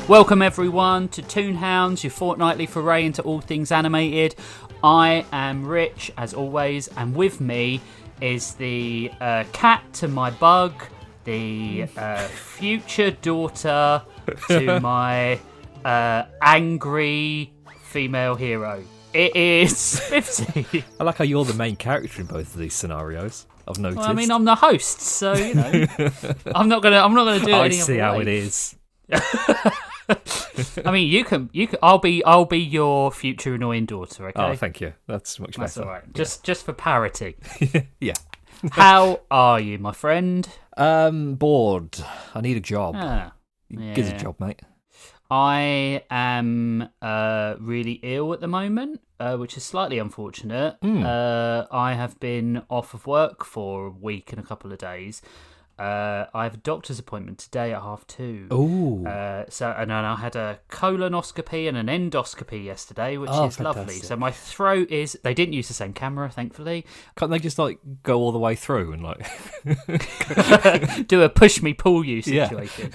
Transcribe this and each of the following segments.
Welcome everyone to Toonhounds, your fortnightly foray into all things animated. I am Rich, as always, and with me is the cat to my bug, the future daughter to my angry female hero. It is 50. I like how you're the main character in both of these scenarios. I've noticed. Well, I mean, I'm the host, so you know, I'm not gonna do it. I any see other how way. it is. I mean, you can. I'll be your future annoying daughter. Okay. Oh, thank you. That's much better. That's all right. Just for parity. Yeah. How are you, my friend? Bored. I need a job. Give us a job, mate. I am really ill at the moment, which is slightly unfortunate. I have been off of work for a week and a couple of days. I have a doctor's appointment today at 2:30. Ooh. And then I had a colonoscopy and an endoscopy yesterday, which is lovely. Fantastic. So my throat is... They didn't use the same camera, thankfully. Can't they just go all the way through and Do a push me pull you Yeah. situation.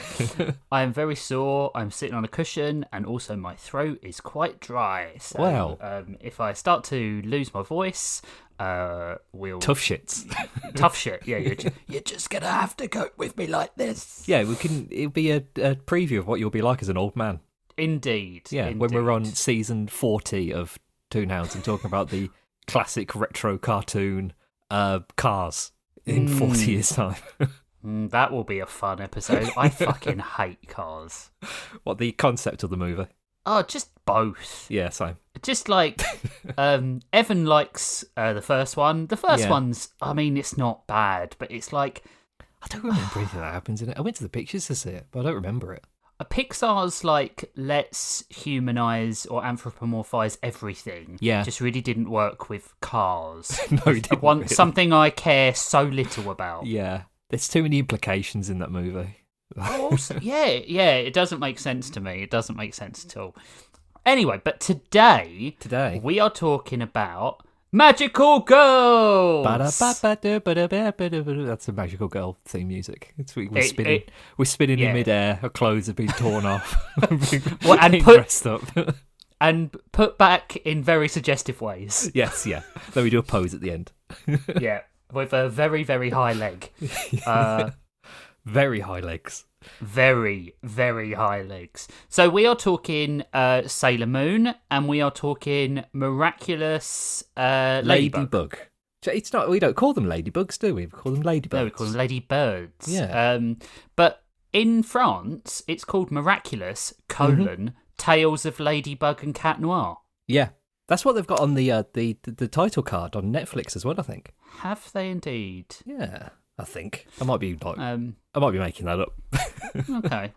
I am very sore. I'm sitting on a cushion, and also my throat is quite dry. So, Wow. If I start to lose my voice, we'll tough shits? tough shit. Yeah, you're just gonna have to cope with me like this. Yeah, it'll be a preview of what you'll be like as an old man. Indeed. Yeah, indeed. when we're on season 40 of Toonhounds and talking about the classic retro cartoon Cars in 40 years' time. That will be a fun episode. I fucking hate Cars. What, the concept of the movie? Oh, just both. Yeah, same. Just like Evan likes the first one. The first Yeah. one's, I mean, it's not bad, but it's like I don't remember anything that happens in it. I went to the pictures to see it, but I don't remember it. a Pixar's like let's humanize or anthropomorphize everything. Yeah. just really didn't work with Cars. No, it didn't. I want really. something I care so little about. Yeah, there's too many implications in that movie. Also, yeah, it doesn't make sense to me. It doesn't make sense at all. Anyway, but today we are talking about Magical Girls. That's a Magical Girl theme music. We're spinning in midair. Her clothes have been torn off. Dressed up. And put back in very suggestive ways. Yes, yeah. Then we do a pose at the end. Yeah, with a very, very high leg. Very high legs. Very, very high legs. So we are talking Sailor Moon, and we are talking Miraculous Ladybug. It's not. We don't call them ladybugs, do we? We call them ladybirds. No, we call them ladybirds. Yeah. But in France, it's called Miraculous, Tales of Ladybug and Cat Noir. Yeah. That's what they've got on the title card on Netflix as well, I think. Have they indeed? Yeah, I think. I might be making that up. Okay.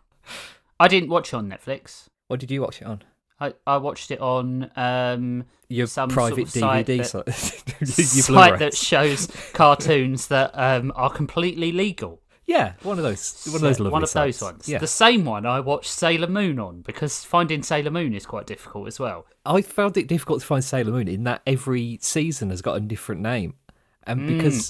I didn't watch it on Netflix. What did you watch it on? I watched it on Your some private sort of DVD site that shows cartoons that are completely legal. Yeah, one of those lovely sites. Those ones. Yeah. The same one I watched Sailor Moon on, because finding Sailor Moon is quite difficult as well. I found it difficult to find Sailor Moon in that every season has got a different name. And because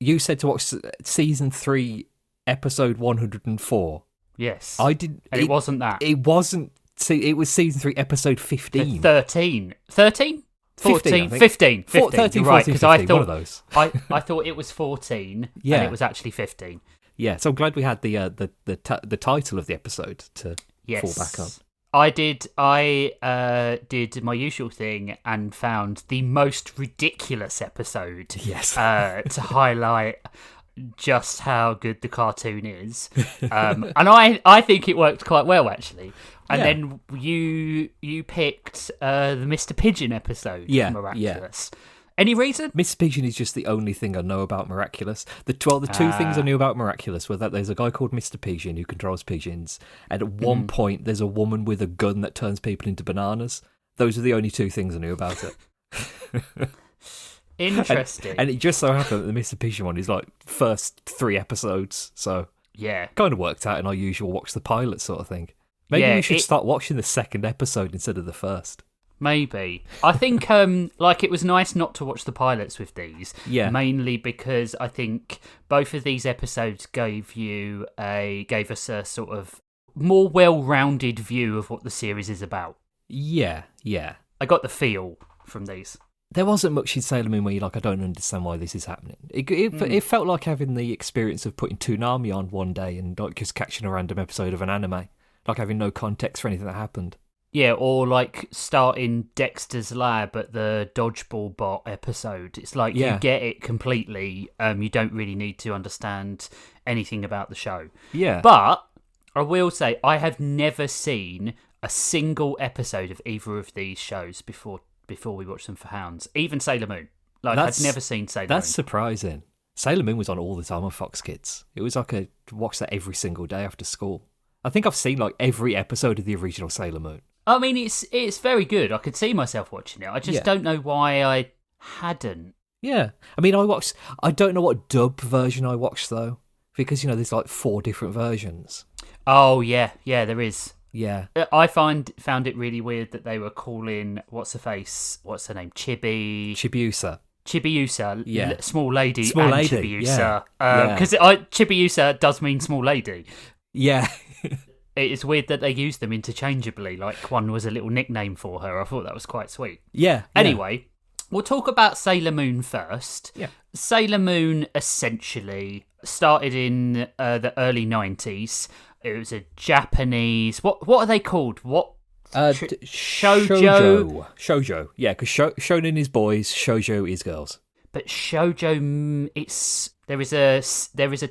you said to watch season 3, episode 104. Yes. I did. And it wasn't that. It wasn't. See, it was season 3, episode 15. 13? 13? 14? 15. 13, right, 14, 15, I thought, one of those. I thought it was 14, Yeah. and it was actually 15. Yeah, so I'm glad we had the title of the episode to fall back on. I did my usual thing and found the most ridiculous episode. Yes. To highlight just how good the cartoon is. And I think it worked quite well, actually. And then you picked the Mr. Pigeon episode of Miraculous. Any reason? Miss Pigeon is just the only thing I know about Miraculous. The two things I knew about Miraculous were that there's a guy called Mr. Pigeon who controls pigeons, and at one point there's a woman with a gun that turns people into bananas. Those are the only two things I knew about it. Interesting. And it just so happened that the Mr. Pigeon one is like first 3 episodes, so yeah, kind of worked out in our usual watch the pilot sort of thing. Maybe we should start watching the second episode instead of the first. Maybe. I think it was nice not to watch the pilots with these. Yeah. Mainly because I think both of these episodes gave us a sort of more well-rounded view of what the series is about. Yeah, yeah. I got the feel from these. There wasn't much in Sailor Moon where you're like, I don't understand why this is happening. It felt like having the experience of putting Toonami on one day and like just catching a random episode of an anime, like having no context for anything that happened. Yeah, or like starting Dexter's Lab at the Dodgeball Bot episode. It's like you get it completely. You don't really need to understand anything about the show. Yeah. But I will say I have never seen a single episode of either of these shows before we watched them for Hounds. Even Sailor Moon. I'd never seen Sailor Moon. That's surprising. Sailor Moon was on all the time on Fox Kids. It was like watch that every single day after school. I think I've seen like every episode of the original Sailor Moon. I mean, it's very good. I could see myself watching it. I just don't know why I hadn't. Yeah. I mean, I don't know what dub version I watched, though. Because, there's like 4 different versions. Oh, yeah. Yeah, there is. Yeah. I found it really weird that they were calling, what's her name? Chibiusa. Chibiusa, small lady, small lady. Chibiusa. Because Chibiusa does mean small lady. Yeah. It's weird that they use them interchangeably, like one was a little nickname for her. I thought that was quite sweet. Yeah. Anyway, we'll talk about Sailor Moon first. Yeah. Sailor Moon essentially started in the early 90s. It was a Japanese... What are they called? Shoujo? Shoujo. Yeah, because shonen is boys, shoujo is girls. But shoujo, there is a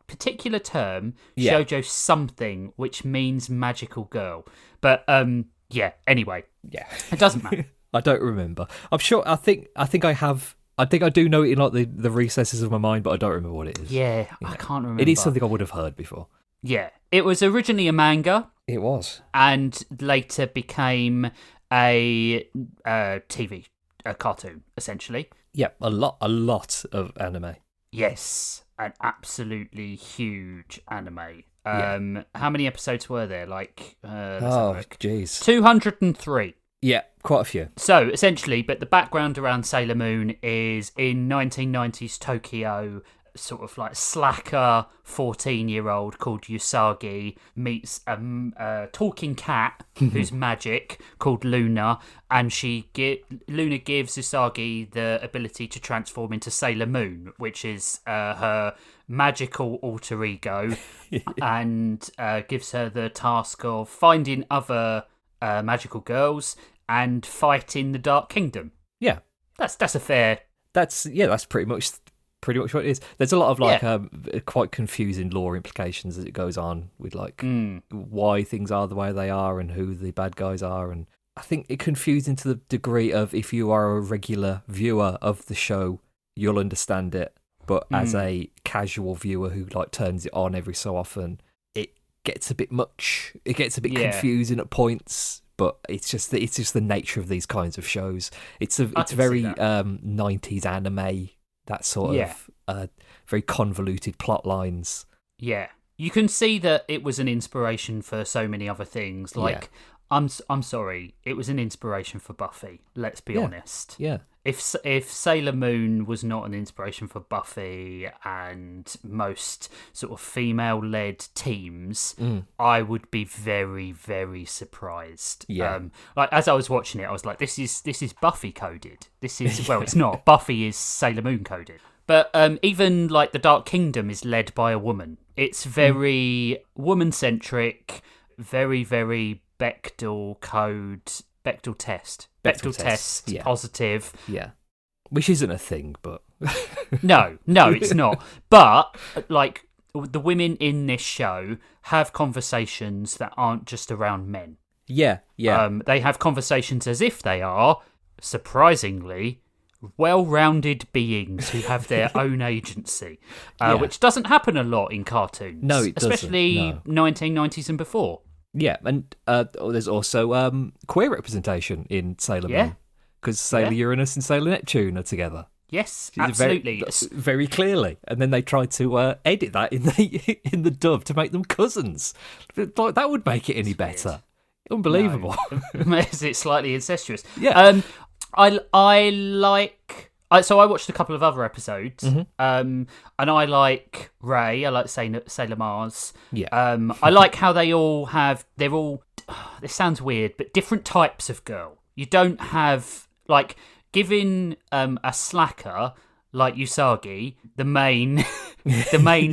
particular term, shoujo something, which means magical girl. But anyway, it doesn't matter. I don't remember. I'm sure. I think I do know it in like the recesses of my mind, but I don't remember what it is. Yeah, I can't remember. It is something I would have heard before. Yeah, it was originally a manga. It was, and later became a cartoon, essentially. Yeah, a lot of anime. Yes, an absolutely huge anime. How many episodes were there? Jeez. 203. Yeah, quite a few. So, essentially, but the background around Sailor Moon is in 1990s Tokyo, sort of like slacker 14-year-old called Usagi meets a talking cat who's magic called Luna, and Luna gives Usagi the ability to transform into Sailor Moon, which is her magical alter ego, and gives her the task of finding other magical girls and fighting the Dark Kingdom. Yeah, that's a fair. That's pretty much what it is. There's a lot of quite confusing lore implications as it goes on with why things are the way they are and who the bad guys are, and I think it confusing to the degree of if you are a regular viewer of the show, you'll understand it, but as a casual viewer who turns it on every so often, it gets a bit much. It gets a bit confusing at points. But it's just the nature of these kinds of shows. It's very 90s anime. That sort of very convoluted plot lines. Yeah, you can see that it was an inspiration for so many other things. I'm sorry, it was an inspiration for Buffy. Let's be honest. Yeah. If Sailor Moon was not an inspiration for Buffy and most sort of female-led teams, I would be very, very surprised. Yeah. As I was watching it, I was like, "This is Buffy coded. This is it's not. Buffy is Sailor Moon coded." But even the Dark Kingdom is led by a woman. It's very woman-centric, very, very Bechdel test. Bechdel test, positive. Yeah. Which isn't a thing, but... No, it's not. But, the women in this show have conversations that aren't just around men. Yeah. They have conversations as if they are, surprisingly, well-rounded beings who have their own agency, which doesn't happen a lot in cartoons. No, it doesn't. Especially 1990s and before. Yeah, and there's also queer representation in Sailor Moon, because Sailor Uranus and Sailor Neptune are together. Yes, absolutely, very clearly. And then they tried to edit that in the dub to make them cousins. That would make it any better. Weird. Unbelievable. No. Is it slightly incestuous? Yeah. I So I watched a couple of other episodes, and I like Ray. I like Sailor Mars. Yeah. I like how they're all. This sounds weird, but different types of girl. You don't have like giving a slacker like Usagi the main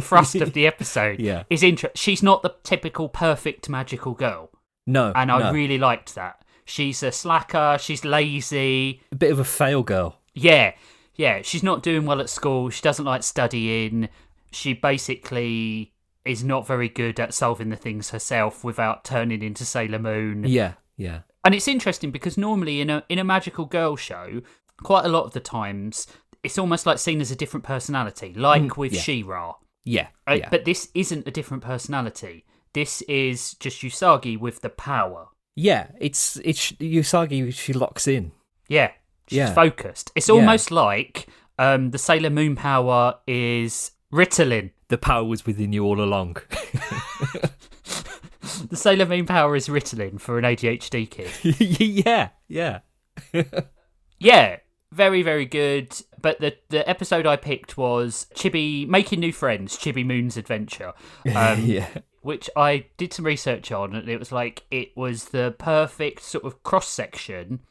thrust of the episode. Yeah. Is she's not the typical perfect magical girl. No, and I really liked that. She's a slacker. She's lazy. A bit of a fail girl. Yeah. She's not doing well at school. She doesn't like studying. She basically is not very good at solving the things herself without turning into Sailor Moon. Yeah. And it's interesting because normally in a magical girl show, quite a lot of the times, it's almost like seen as a different personality, like with She-Ra. Yeah. But this isn't a different personality. This is just Usagi with the power. Yeah, it's Usagi. She locks in. Yeah, she's focused. It's almost like the Sailor Moon power is Ritalin. The power was within you all along. The Sailor Moon power is Ritalin for an ADHD kid. Yeah. Yeah, very, very good. But the episode I picked was Chibi making new friends, Chibi Moon's adventure. Which I did some research on, and it was the perfect sort of cross-section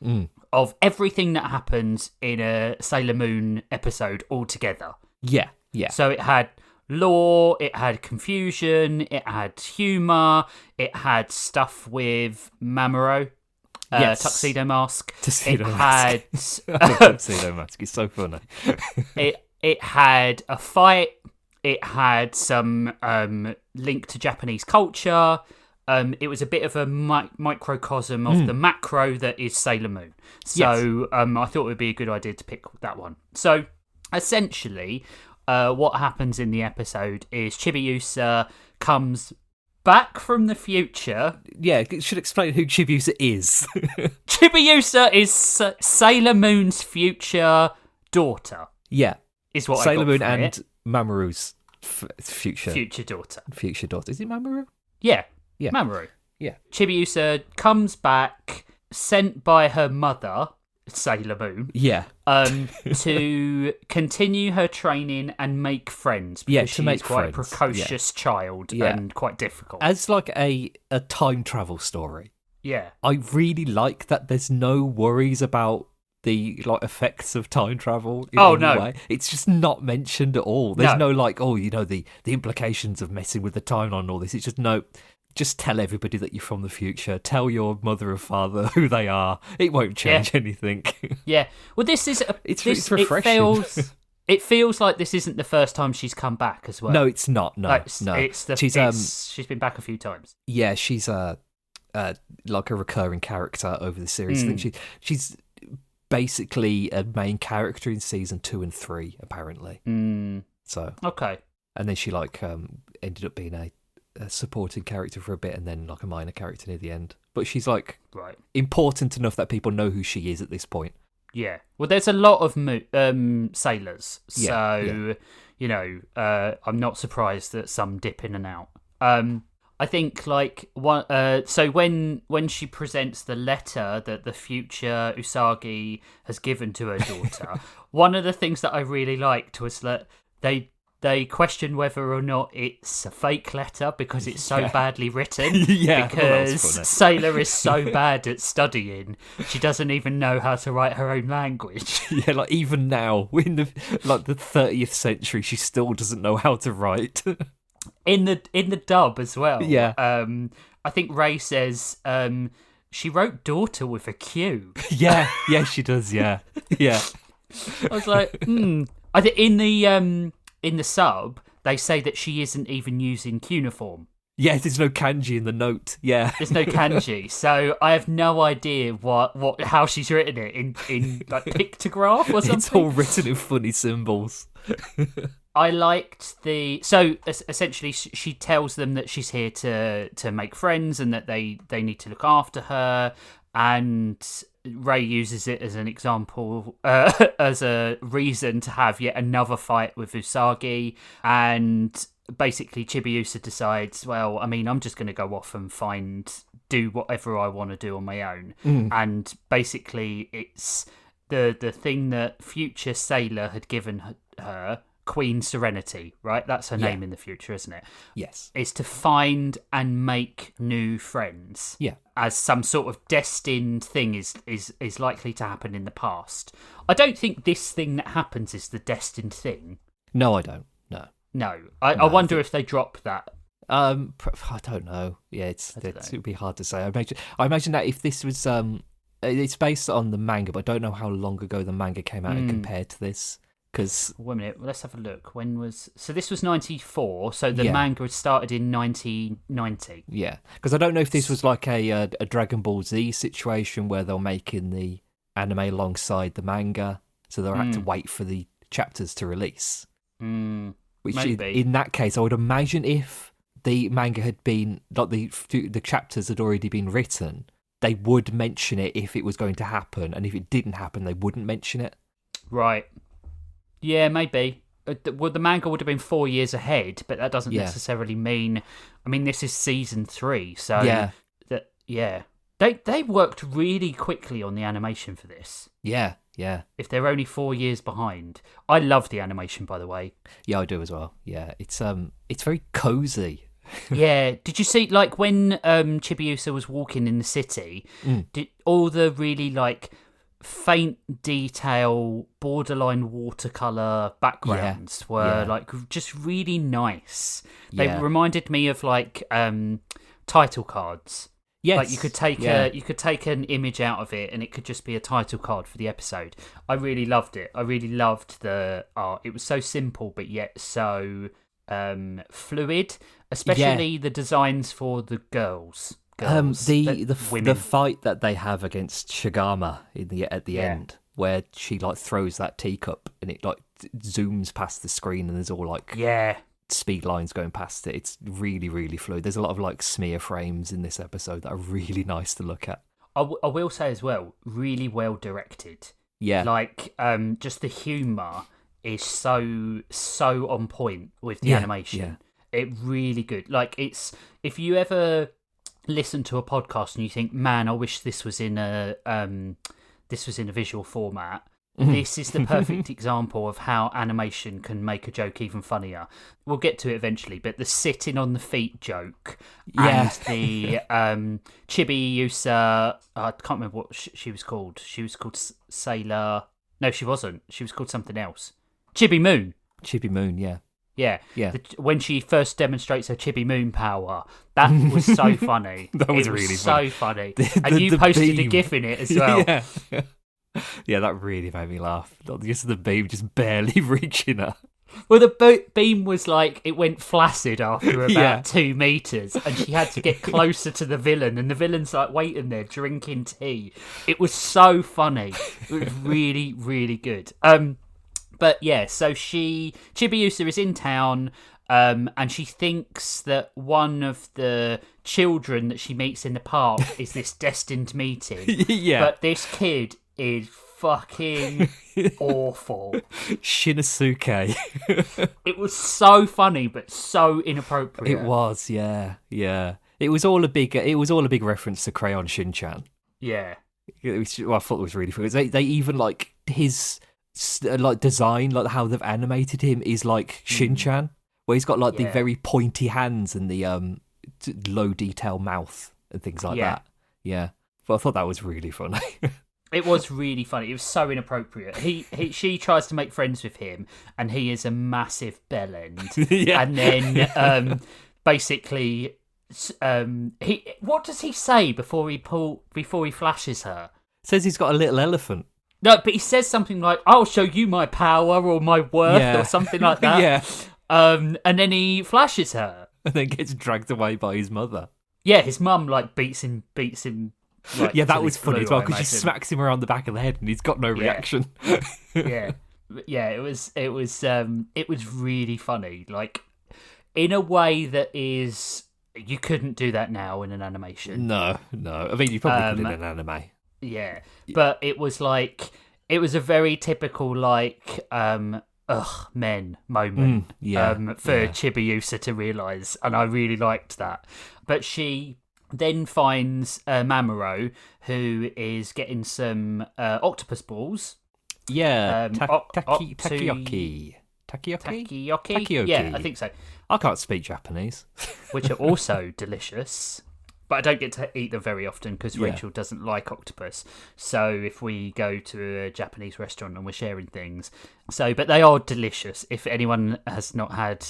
of everything that happens in a Sailor Moon episode all together. Yeah. So it had lore, it had confusion, it had humour, it had stuff with Mamoru. Tuxedo Mask. Tuxedo Mask. Tuxedo Mask is so funny. It had a fight. It had some link to Japanese culture. It was a bit of a microcosm of the macro that is Sailor Moon. So I thought it would be a good idea to pick that one. So essentially, what happens in the episode is Chibiusa comes back from the future. Yeah, it should explain who Chibiusa is. Chibiusa is Sailor Moon's future daughter. Yeah. Is what Sailor I got Moon from and it. Mamoru's future daughter. Future daughter. Is it Mamoru? Yeah. Mamoru. Yeah. Chibiusa comes back, sent by her mother, Sailor Moon. Yeah. To continue her training and make friends. Because to make quite friends. a precocious child and quite difficult. As like a time travel story. Yeah. I really like that there's no worries about the like effects of time travel in any way. It's just not mentioned at all. There's no the implications of messing with the timeline and all this. It's just tell everybody that you're from the future. Tell your mother and father who they are. It won't change anything. Yeah. Well, this is it's refreshing. It feels like this isn't the first time she's come back as well. No, it's not. No. She's been back a few times. Yeah, she's like a recurring character over the series. I think she's basically a main character in season 2 and 3, apparently. So okay, and then she ended up being a supporting character for a bit, and then like a minor character near the end. But she's like important enough that people know who she is at this point. Yeah. Well, there's a lot of sailors, so I'm not surprised that some dip in and out. I think so when she presents the letter that the future Usagi has given to her daughter, one of the things that I really liked was that they question whether or not it's a fake letter because it's so badly written. Because Sailor is so bad at studying, she doesn't even know how to write her own language. Yeah, like even now, in the 30th century, she still doesn't know how to write. In the dub as well. Yeah. I think Ray says she wrote daughter with a Q. Yeah, she does. Yeah. I was like, I think in the sub they say that she isn't even using cuneiform. Yeah, there's no kanji in the note. Yeah, there's no kanji, so I have no idea how she's written it in like pictograph or something. It's all written in funny symbols. I liked essentially she tells them that she's here to make friends and that they need to look after her, and Ray uses it as an example, as a reason to have yet another fight with Usagi, and basically Chibiusa decides, well, I mean, I'm just going to go off and do whatever I want to do on my own, and basically it's the thing that future Sailor had given her, Queen Serenity, right? That's her name in the future, isn't it? Yes. Is to find and make new friends. Yeah. As some sort of destined thing is likely to happen in the past. I don't think this thing that happens is the destined thing. No, I don't. No. No. I wonder if they drop that. I don't know. Yeah, it would be hard to say. I imagine that if this was it's based on the manga, but I don't know how long ago the manga came out and compared to this. Because wait a minute, let's have a look. So this was 94, so the manga had started in 1990. Yeah, because I don't know if this was like a Dragon Ball Z situation where they're making the anime alongside the manga, so they'll have to wait for the chapters to release. Which maybe. In that case, I would imagine if the manga had been, like the chapters had already been written, they would mention it if it was going to happen, and if it didn't happen, they wouldn't mention it. Right. Yeah, maybe. Well, the manga would have been 4 years ahead, but that doesn't necessarily mean... I mean, this is season 3, so... Yeah. They worked really quickly on the animation for this. Yeah. If they're only 4 years behind. I love the animation, by the way. Yeah, I do as well. Yeah, it's very cozy. Yeah. Did you see, like, when Chibiusa was walking in the city, did all the really, like... faint detail, borderline watercolor backgrounds were like just really nice. They reminded me of like title cards. Yes, like you could take an image out of it and it could just be a title card for the episode. I really loved it. I really loved the art. It was so simple but yet so fluid, especially the designs for the girls. The fight that they have against Shigama at the end, where she like throws that teacup and it like zooms past the screen and there's all like speed lines going past it. It's really, really fluid. There's a lot of like smear frames in this episode that are really nice to look at. I will say as well, really well directed. Yeah, like just the humour is so on point with the animation. It really good. Like it's if you ever listen to a podcast and you think, man, I wish this was in a visual format. This is the perfect example of how animation can make a joke even funnier. We'll get to it eventually, but the sitting on the feet joke and the Chibi-Yusa, I can't remember what she was called. She was called Sailor. No, she wasn't. She was called something else. Chibi Moon. Chibi Moon, yeah. Yeah. When she first demonstrates her Chibi Moon power, that was so funny. That was really so funny. And you posted a GIF in it as well. Yeah, that really made me laugh. Just the beam just barely reaching her. Well, the beam was like, it went flaccid after about 2 meters, and she had to get closer to the villain, and the villain's like waiting there drinking tea. It was so funny. It was really, really good. But yeah, so Chibiusa is in town, and she thinks that one of the children that she meets in the park is this destined meeting. But this kid is fucking awful. Shinosuke. It was so funny, but so inappropriate. It was, yeah. It was all a big reference to Crayon Shin-chan. Yeah. I thought it was really funny. They even like his like design, like how they've animated him is like Shin-chan, where he's got like the very pointy hands and the low detail mouth and things like that. Yeah, but I thought that was really funny. It was really funny. It was so inappropriate. She tries to make friends with him, and he is a massive bellend. And then basically, what does he say before he flashes her? Says he's got a little elephant. No, but he says something like, "I'll show you my power or my worth," or something like that. And then he flashes her, and then gets dragged away by his mother. Yeah, his mum like beats him. Like, that was funny as well because she smacks him around the back of the head and he's got no reaction. Yeah, it was really funny, like in a way that is you couldn't do that now in an animation. No. I mean, you probably could in an anime. Yeah, but it was a very typical like men moment for Chibiusa to realise, and I really liked that. But she then finds Mamoru, who is getting some octopus balls. Yeah, Up takoyaki. to Takoyaki? Takoyaki? Yeah, I think so. I can't speak Japanese. Which are also delicious. But I don't get to eat them very often because Rachel doesn't like octopus. So if we go to a Japanese restaurant and we're sharing things. But they are delicious. If anyone has not had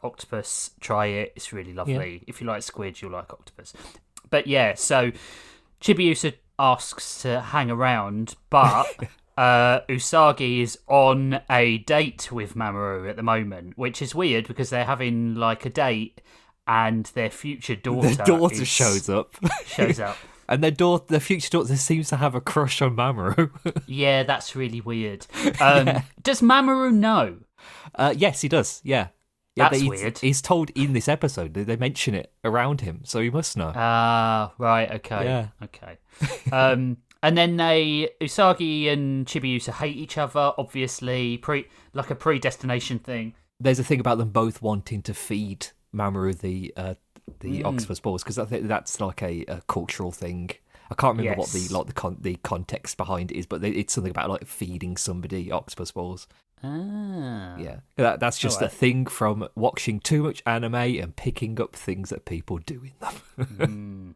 octopus, try it. It's really lovely. Yeah. If you like squid, you'll like octopus. But yeah, so Chibiusa asks to hang around, but Usagi is on a date with Mamoru at the moment, which is weird because they're having like a date and their future daughter, shows up. And their future daughter seems to have a crush on Mamoru. Yeah, that's really weird. Does Mamoru know? Yes, he does, yeah. That's weird. He's told in this episode that they mention it around him, so he must know. Ah, right, okay. Yeah. Okay. And then Usagi and Chibiusa hate each other, obviously, like a predestination thing. There's a thing about them both wanting to feed Mamoru the octopus balls, because I think that's like a cultural thing. I can't remember what the context behind it is, but it's something about like feeding somebody octopus balls. Ah. Yeah, that's just a thing from watching too much anime and picking up things that people do in them.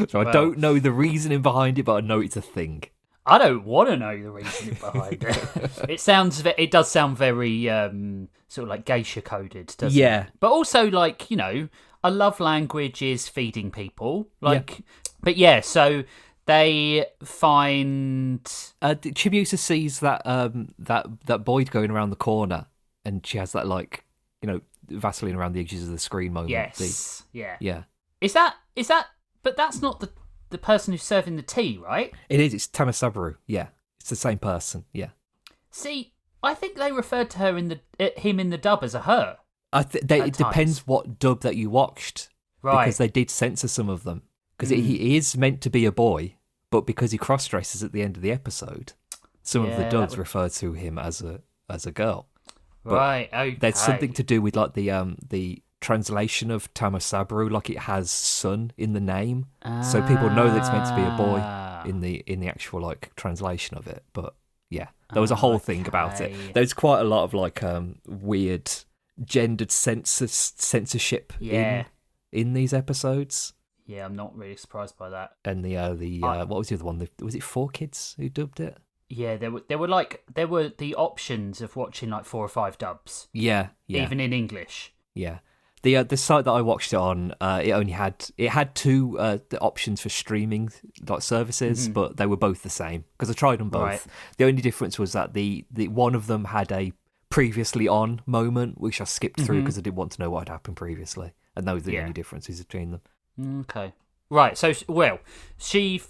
So I don't know the reasoning behind it, but I know it's a thing. I don't want to know the reasoning behind it. It does sound very sort of like geisha coded, doesn't it? But also like, a love language is feeding people. But yeah, so they find Chibiusa sees that boy going around the corner, and she has that Vaseline around the edges of the screen moment. Yes, yeah. Is that? But that's not the person who's serving the tea, right? It is. It's Tamasabaru. Yeah, it's the same person. Yeah. See, I think they referred to him in the dub as a her. It depends what dub that you watched, right? Because they did censor some of them. Because he is meant to be a boy, but because he cross-dresses at the end of the episode, some of the dubs refer to him as a girl. Right. Okay. There's something to do with like the translation of Tamasabaru, like it has son in the name, so people know that it's meant to be a boy in the actual like translation of it. But yeah, there was a whole thing about it. There's quite a lot of like weird gendered censorship in these episodes. Yeah, I'm not really surprised by that. And what was the other one? Was it 4Kids who dubbed it? Yeah, there were the options of watching like 4 or 5 dubs. Yeah. Even in English. Yeah. The site that I watched it on, it had 2 the options for streaming like services, but they were both the same because I tried them both. Right. The only difference was that the one of them had a previously on moment, which I skipped through because I didn't want to know what had happened previously, and those are the only differences between them. Okay, right. So, she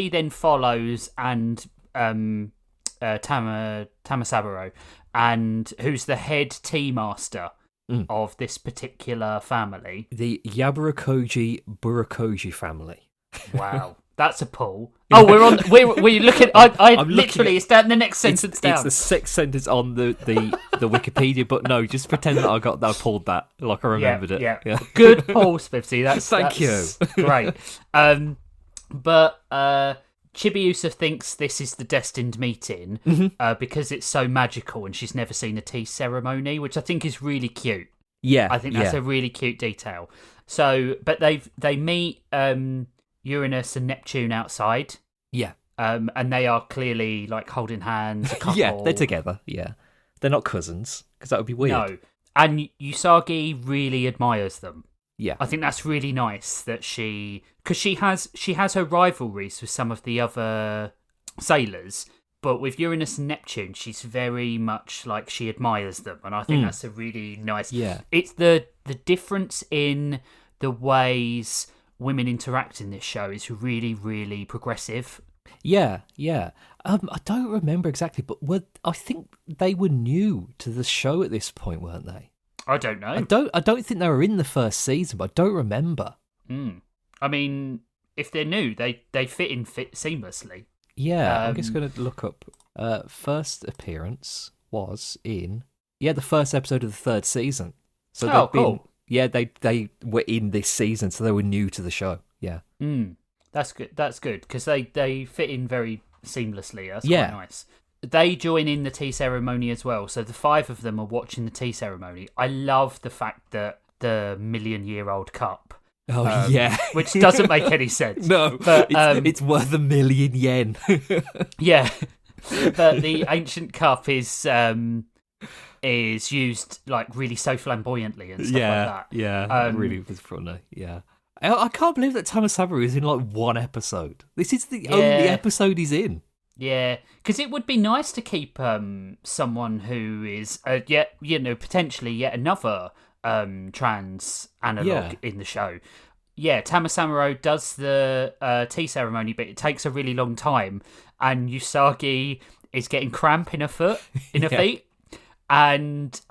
then follows and Tamasabaru, and who's the head tea master of this particular family, the Yaburokoji Burakoji family. Wow, that's a pull. Oh, we're looking. I'm literally it's down the next sentence down. It's the 6th sentence on the Wikipedia, but no, just pretend that I pulled that like I remembered it. Yeah. Good pull, Spivsy. Thank you. Great. But Chibiusa thinks this is the destined meeting because it's so magical and she's never seen a tea ceremony, which I think is really cute. Yeah, I think that's a really cute detail. So, but they meet Uranus and Neptune outside. Yeah. And they are clearly like holding hands, a couple. Yeah, they're together. Yeah. They're not cousins because that would be weird. No. And Usagi really admires them. Yeah, I think that's really nice that because she has her rivalries with some of the other sailors, but with Uranus and Neptune, she's very much like she admires them, and I think that's a really nice. Yeah, it's the difference in the ways women interact in this show is really, really progressive. Yeah. I don't remember exactly, but I think they were new to the show at this point, weren't they? I don't know. I don't think they were in the first season, but I don't remember. I mean, if they're new, they fit seamlessly. Yeah, I'm just going to look up. First appearance was in the first episode of the 3rd season. So Yeah, they were in this season, so they were new to the show. Yeah. That's good. That's good because they fit in very seamlessly. That's Yeah. quite nice. They join in the tea ceremony as well. So the 5 of them are watching the tea ceremony. I love the fact that the million-year-old cup. Oh, yeah. Which doesn't make any sense. No, but it's worth 1 million yen. Yeah. But the ancient cup is used like really so flamboyantly and stuff like that. Yeah, it really was funny. Yeah. I can't believe that Tamasabu is in like 1 episode. This is the only episode he's in. Yeah, because it would be nice to keep someone who is potentially yet another trans analog in the show. Yeah, Tamasamuro does the tea ceremony, but it takes a really long time, and Usagi is getting cramp in her feet, and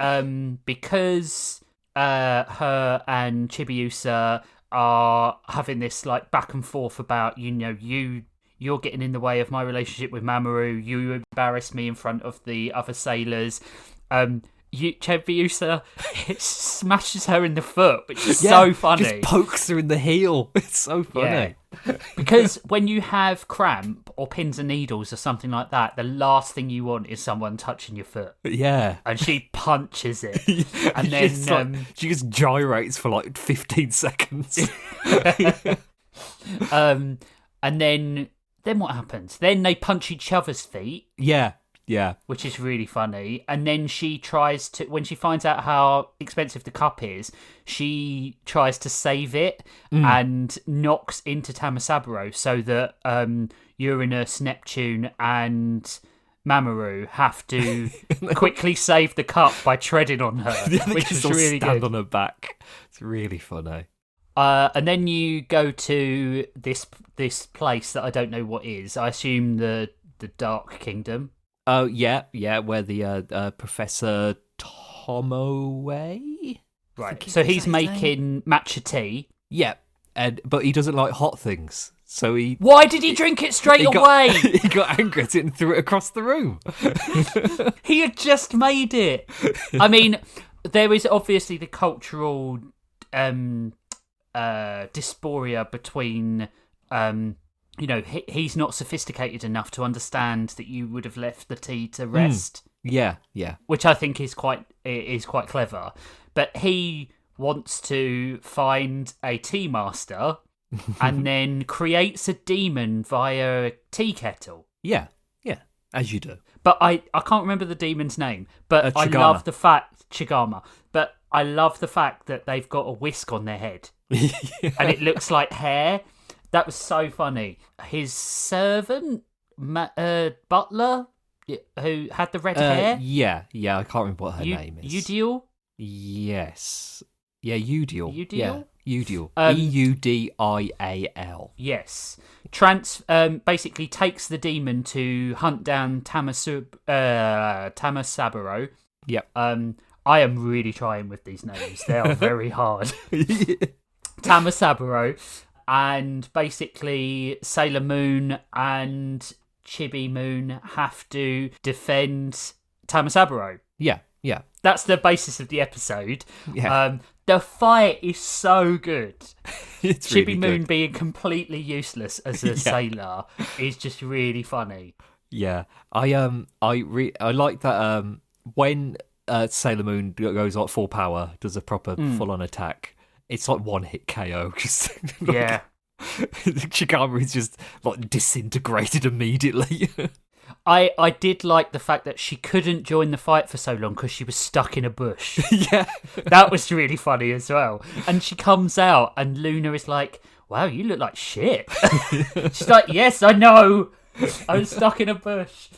because her and Chibiusa are having this like back and forth about you're getting in the way of my relationship with Mamoru. You embarrass me in front of the other sailors. Chibiusa smashes her in the foot, which is so funny. Just pokes her in the heel. It's so funny. Yeah. Because when you have cramp or pins and needles or something like that, the last thing you want is someone touching your foot. Yeah. And she punches it. And then she just gyrates for like 15 seconds. And then what happens? Then they punch each other's feet. Yeah. Which is really funny. And then she tries to, when she finds out how expensive the cup is, she tries to save it and knocks into Tamasaburo so that Uranus, Neptune, and Mamoru have to quickly save the cup by treading on her, which is really stand good. on her back. It's really funny. And then you go to this place that I don't know what is. I assume the Dark Kingdom. Oh, yeah, where the Professor Tomoe? Right, so he's making matcha tea. Yeah, but he doesn't like hot things, so he... Why did he drink it straight away? He got angry at it and threw it across the room. He had just made it. I mean, there is obviously the cultural dysphoria between... he's not sophisticated enough to understand that you would have left the tea to rest. Yeah. Which I think is quite clever. But he wants to find a tea master and then creates a demon via a tea kettle. Yeah, as you do. But I can't remember the demon's name. But I love the fact... Chigama. But I love the fact that they've got a whisk on their head. And it looks like hair. That was so funny. His servant, butler, who had the red hair. Yeah. I can't remember what her name is. Udiel? Yes. Yeah, Udiel. Udiel? Yeah, Udiel. Eudial. Yes. Basically takes the demon to hunt down Tamasaburo. Yep. I am really trying with these names. They are very hard. Tamasaburo. And basically, Sailor Moon and Chibi Moon have to defend Tamasaburo. Yeah. That's the basis of the episode. Yeah. The fight is so good. It's Chibi really Moon good. being completely useless as a sailor is just really funny. Yeah, I like that when Sailor Moon goes like full power, does a proper full on attack. It's like one hit KO. Just Yeah. Chigama is just like disintegrated immediately. I did like the fact that she couldn't join the fight for so long because she was stuck in a bush. Yeah. That was really funny as well. And she comes out and Luna is like, wow, you look like shit. She's like, yes, I know. I was stuck in a bush.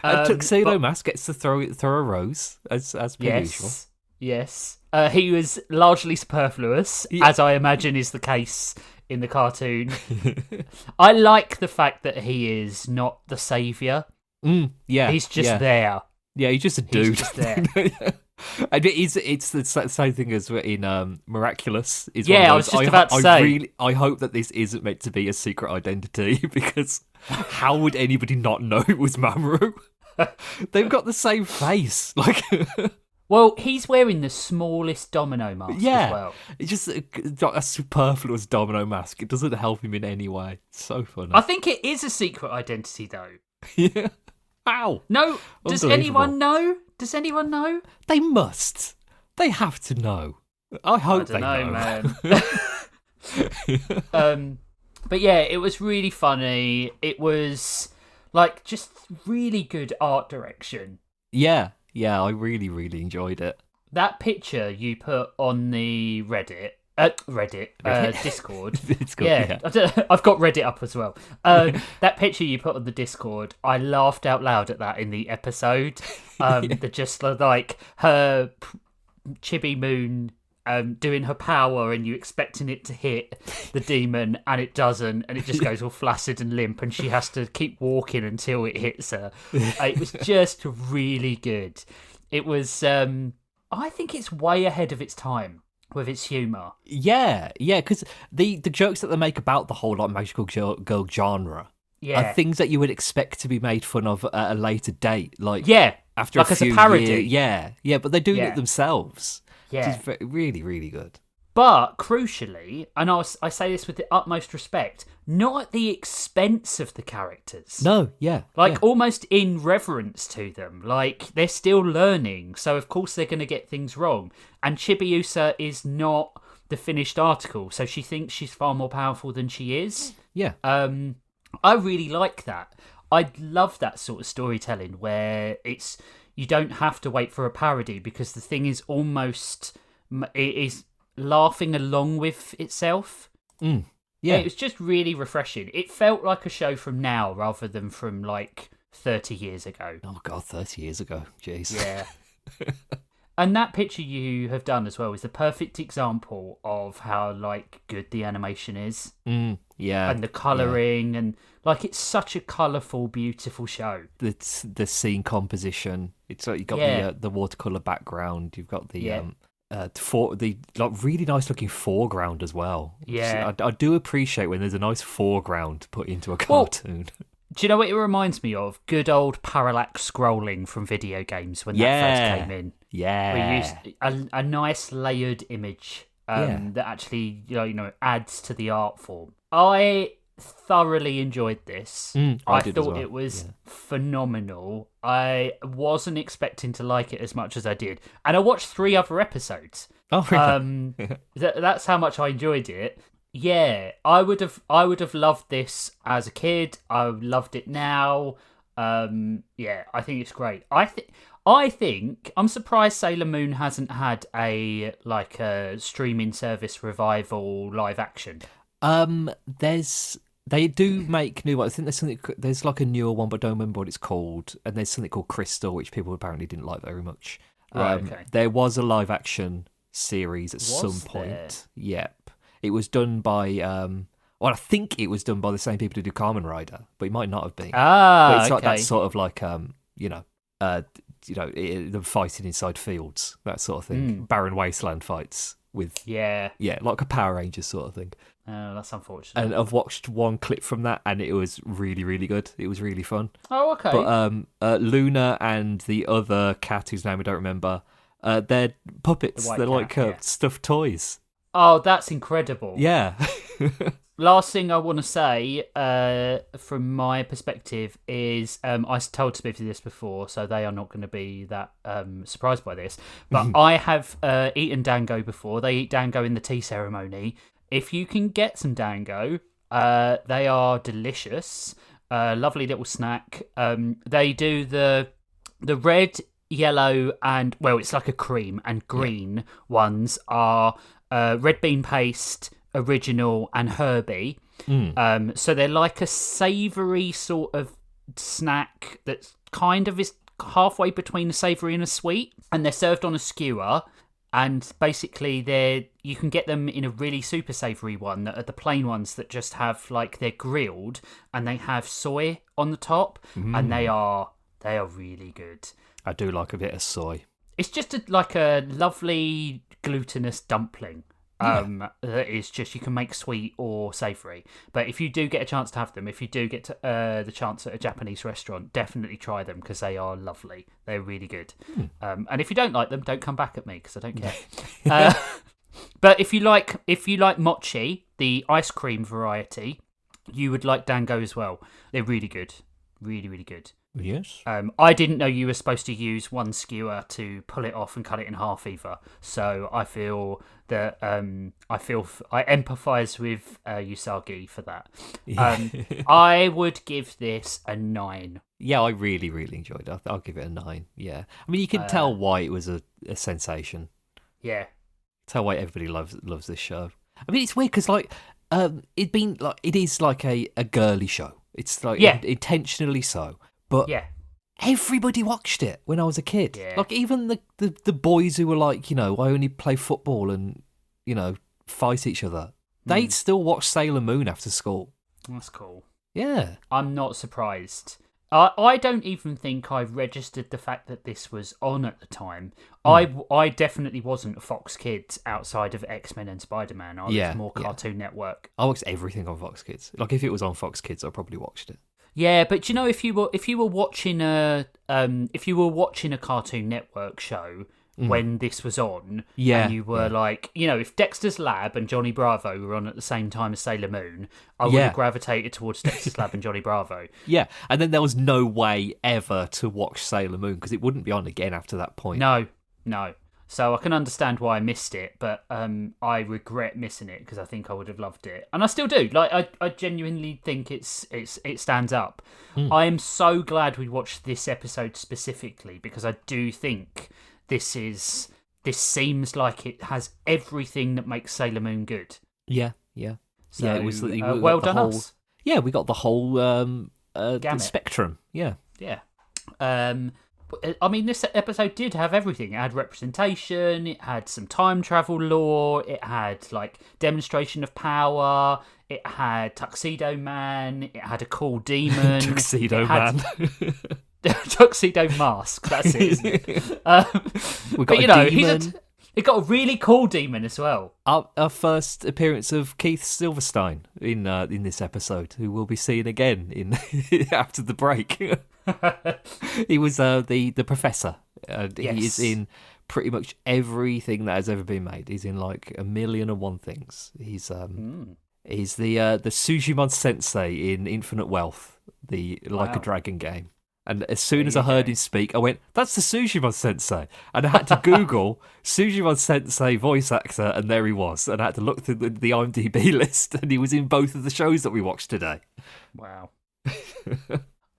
And Tuxedo Mask gets to throw a rose, as per usual. Yes. He was largely superfluous, as I imagine is the case in the cartoon. I like the fact that he is not the saviour. Yeah. He's just there. Yeah, he's just a dude. He's just there. And it's the same thing as in Miraculous. I was just about to say. I hope that this isn't meant to be a secret identity, because how would anybody not know it was Mamoru? They've got the same face. Like, Well, he's wearing the smallest domino mask as well. It's just a superfluous domino mask. It doesn't help him in any way. It's so funny. I think it is a secret identity, though. Yeah. Ow. No, does anyone know? Does anyone know? They must. They have to know. I hope they know. Man. But yeah, it was really funny. It was like just really good art direction. Yeah, I really, really enjoyed it. That picture you put on the Discord. Yeah. I've got Reddit up as well. That picture you put on the Discord, I laughed out loud at that in the episode. The just like her Chibi Moon doing her power and you expecting it to hit the demon and it doesn't, and it just goes all flaccid and limp and she has to keep walking until it hits her. It was just really good. It was I think it's way ahead of its time with its humour. Yeah, because the jokes that they make about the whole like magical girl genre are things that you would expect to be made fun of at a later date, after like a few as a parody. Years. Yeah, but they're doing it themselves. Yeah, which is really, really good. But crucially, and I say this with the utmost respect, not at the expense of the characters. No, almost in reverence to them. Like, they're still learning, so of course they're going to get things wrong. And Chibiusa is not the finished article, so she thinks she's far more powerful than she is. Yeah. I really like that. I love that sort of storytelling where you don't have to wait for a parody because the thing is it is laughing along with itself. Yeah. It was just really refreshing. It felt like a show from now rather than from like 30 years ago. Oh God, 30 years ago. Jeez. Yeah. And that picture you have done as well is the perfect example of how like good the animation is. Yeah. And the colouring and like it's such a colourful, beautiful show. The scene composition. It's like you've got the watercolour background. You've got the really nice looking foreground as well. Yeah. I do appreciate when there's a nice foreground put into a cartoon. Do you know what it reminds me of? Good old parallax scrolling from video games when that first came in. Yeah. We used a nice layered image that actually adds to the art form. I thoroughly enjoyed this. I thought it was phenomenal. I wasn't expecting to like it as much as I did. And I watched 3 other episodes. Oh, really? That's how much I enjoyed it. Yeah, I would have loved this as a kid. I loved it now. I think it's great. I think I'm surprised Sailor Moon hasn't had a streaming service revival live action. They do make new ones. I think there's like a newer one, but I don't remember what it's called. And there's something called Crystal, which people apparently didn't like very much. Right, okay. There was a live action series at some point. Yep. It was done by, I think it was done by the same people who do Kamen Rider, but it might not have been. But it's like that sort of like, them fighting inside fields, that sort of thing. Barren wasteland fights with, like a Power Rangers sort of thing. Oh, that's unfortunate. And I've watched one clip from that, and it was really, really good. It was really fun. Oh, okay. But Luna and the other cat, whose name I don't remember, they're puppets. They're like stuffed toys. Oh, that's incredible. Yeah. Last thing I want to say, from my perspective, is I told Smithy this before, so they are not going to be that surprised by this. But I have eaten dango before. They eat dango in the tea ceremony. If you can get some dango, they are delicious. Lovely little snack. They do the red, yellow, and it's like a cream, and green ones are red bean paste, original, and herby. So they're like a savoury sort of snack that kind of is halfway between a savoury and a sweet, and they're served on a skewer. And basically, you can get them in a really super savoury one that are the plain ones that just have they're grilled and they have soy on the top, and they are really good. I do like a bit of soy. It's just like a lovely glutinous dumpling. That is just, you can make sweet or savoury. But if you do get a chance to have them, if you do get the chance at a Japanese restaurant, definitely try them because they are lovely. They're really good. And if you don't like them, don't come back at me because I don't care. But if you like mochi, the ice cream variety, you would like dango as well. They're really good. Really, really good. Yes. I didn't know you were supposed to use one skewer to pull it off and cut it in half either. So I feel that I empathise with Usagi for that. I would give this a 9. Yeah, I really, really enjoyed it. I'll give it a 9. Yeah, I mean, you can tell why it was a sensation. Yeah, Tell why everybody loves this show. I mean, it's weird because it is like a girly show. It's like intentionally so. But everybody watched it when I was a kid. Yeah. Like even the boys who were like, I only play football and, fight each other. They'd still watch Sailor Moon after school. That's cool. Yeah. I'm not surprised. I don't even think I registered the fact that this was on at the time. I definitely wasn't a Fox Kids outside of X-Men and Spider-Man. I was more Cartoon Network. I watched everything on Fox Kids. Like if it was on Fox Kids, I probably watched it. Yeah, but if you were watching a Cartoon Network show when this was on, and you were like, if Dexter's Lab and Johnny Bravo were on at the same time as Sailor Moon, I would have gravitated towards Dexter's Lab and Johnny Bravo. Yeah, and then there was no way ever to watch Sailor Moon because it wouldn't be on again after that point. No. So I can understand why I missed it, but I regret missing it because I think I would have loved it, and I still do. Like I genuinely think it stands up. I am so glad we watched this episode specifically because I do think this seems like it has everything that makes Sailor Moon good. Yeah. So, it was well done us. Yeah, we got the whole gamut. spectrum. Yeah. I mean, this episode did have everything. It had representation, it had some time travel lore, it had, demonstration of power, it had Tuxedo Man, it had a cool demon. Tuxedo Man. Tuxedo Mask, that's it, isn't it? We got a demon. It got a really cool demon as well. Our first appearance of Keith Silverstein in this episode, who we'll be seeing again in after the break. He was the professor. He is in pretty much everything that has ever been made. He's in like 1,000,001 things. He's the Sujimon Sensei in Infinite Wealth, the Like a Dragon game. And as soon as I heard him speak, I went, that's the Sujimon Sensei. And I had to Google Sujimon Sensei voice actor, and there he was. And I had to look through the IMDb list, and he was in both of the shows that we watched today. Wow.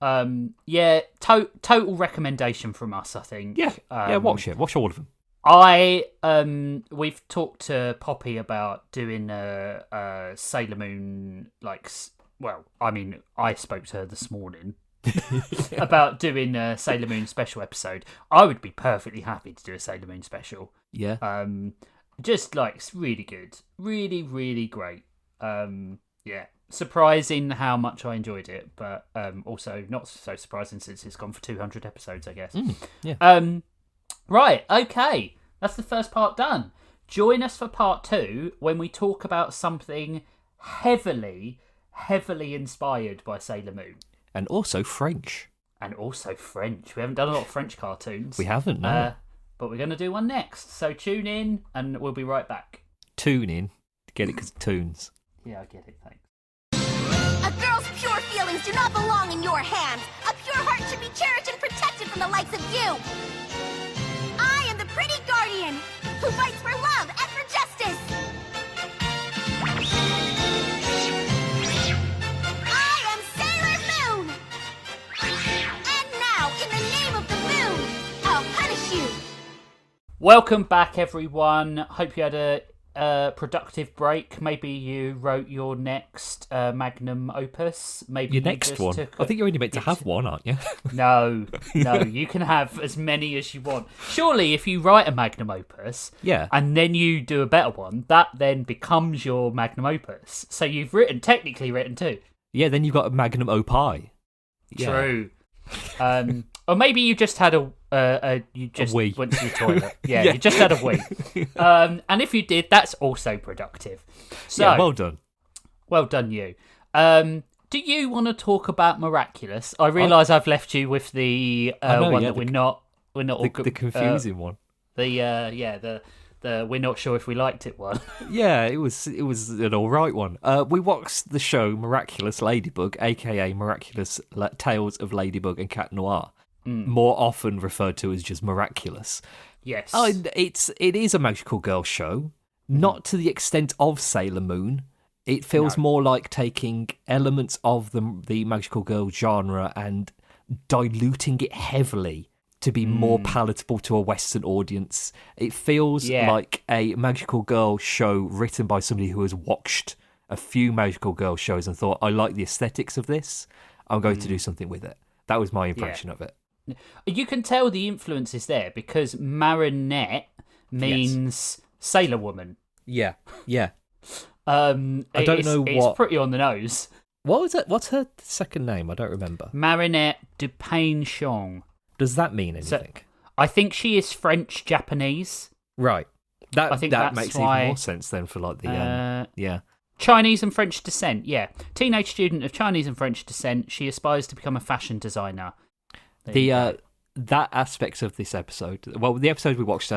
Total recommendation from us, I think. Yeah, watch it. Watch all of them. We've talked to Poppy about doing a Sailor Moon, I spoke to her this morning. About doing a Sailor Moon special episode. I would be perfectly happy to do a Sailor Moon special. Yeah. Just it's really good. Really, really great. Surprising how much I enjoyed it, but also not so surprising since it's gone for 200 episodes, I guess. Right, okay. That's the first part done. Join us for part 2 when we talk about something heavily inspired by Sailor Moon. And also French. We haven't done a lot of French cartoons. We haven't, no. But we're going to do one next. So tune in, and we'll be right back. Tune in. Get it because it tunes. Yeah, I get it, thanks. A girl's pure feelings do not belong in your hands. A pure heart should be cherished and protected from the likes of you. I am the pretty guardian who fights for love and for justice. Welcome back, everyone. Hope you had a productive break. Maybe you wrote your next magnum opus. Maybe your next one. I think you're only meant to have one, aren't you? No. You can have as many as you want. Surely, if you write a magnum opus, and then you do a better one, that then becomes your magnum opus. So you've technically written 2. Yeah, then you've got a magnum opus. Yeah. True. Or maybe you just had You just wee. went to the toilet. Yeah, Yeah. you just had a wee. And if you did, that's also productive. So, Yeah, well done. well done, you. Do you want to talk about Miraculous? I realise I've left you with the know, one yeah, that we're not all The confusing one. the we're not sure if we liked it one. Yeah, it was an all right one. We watched the show Miraculous Ladybug, aka Miraculous Tales of Ladybug and Cat Noir, more often referred to as just Miraculous. Yes. It is a magical girl show, not to the extent of Sailor Moon. It feels more like taking elements of the magical girl genre and diluting it heavily to be more palatable to a Western audience. It feels like a magical girl show written by somebody who has watched a few magical girl shows and thought, I like the aesthetics of this, I'm going to do something with it. That was my impression of it. You can tell the influence is there because Marinette means sailor woman. Yeah, yeah. I don't know what... It's pretty on the nose. What was it? What's her second name? I don't remember. Marinette Dupain-Chong. Does that mean anything? So, I think she is French-Japanese. Right. I think that that's makes why, even more sense then for like the yeah. Chinese and French descent. Yeah, teenage student of Chinese and French descent. She aspires to become a fashion designer. That aspect of this episode. Well, the episode we watched.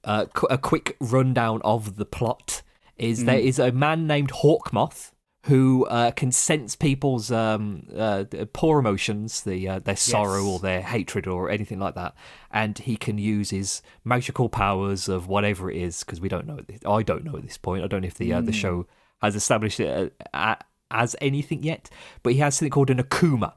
A quick rundown of the plot is there is a man named Hawkmoth who can sense people's poor emotions, their sorrow or their hatred or anything like that, and he can use his magical powers of whatever it is, because we don't know. I don't know at this point. I don't know if the show has established it as anything yet, but he has something called an Akuma,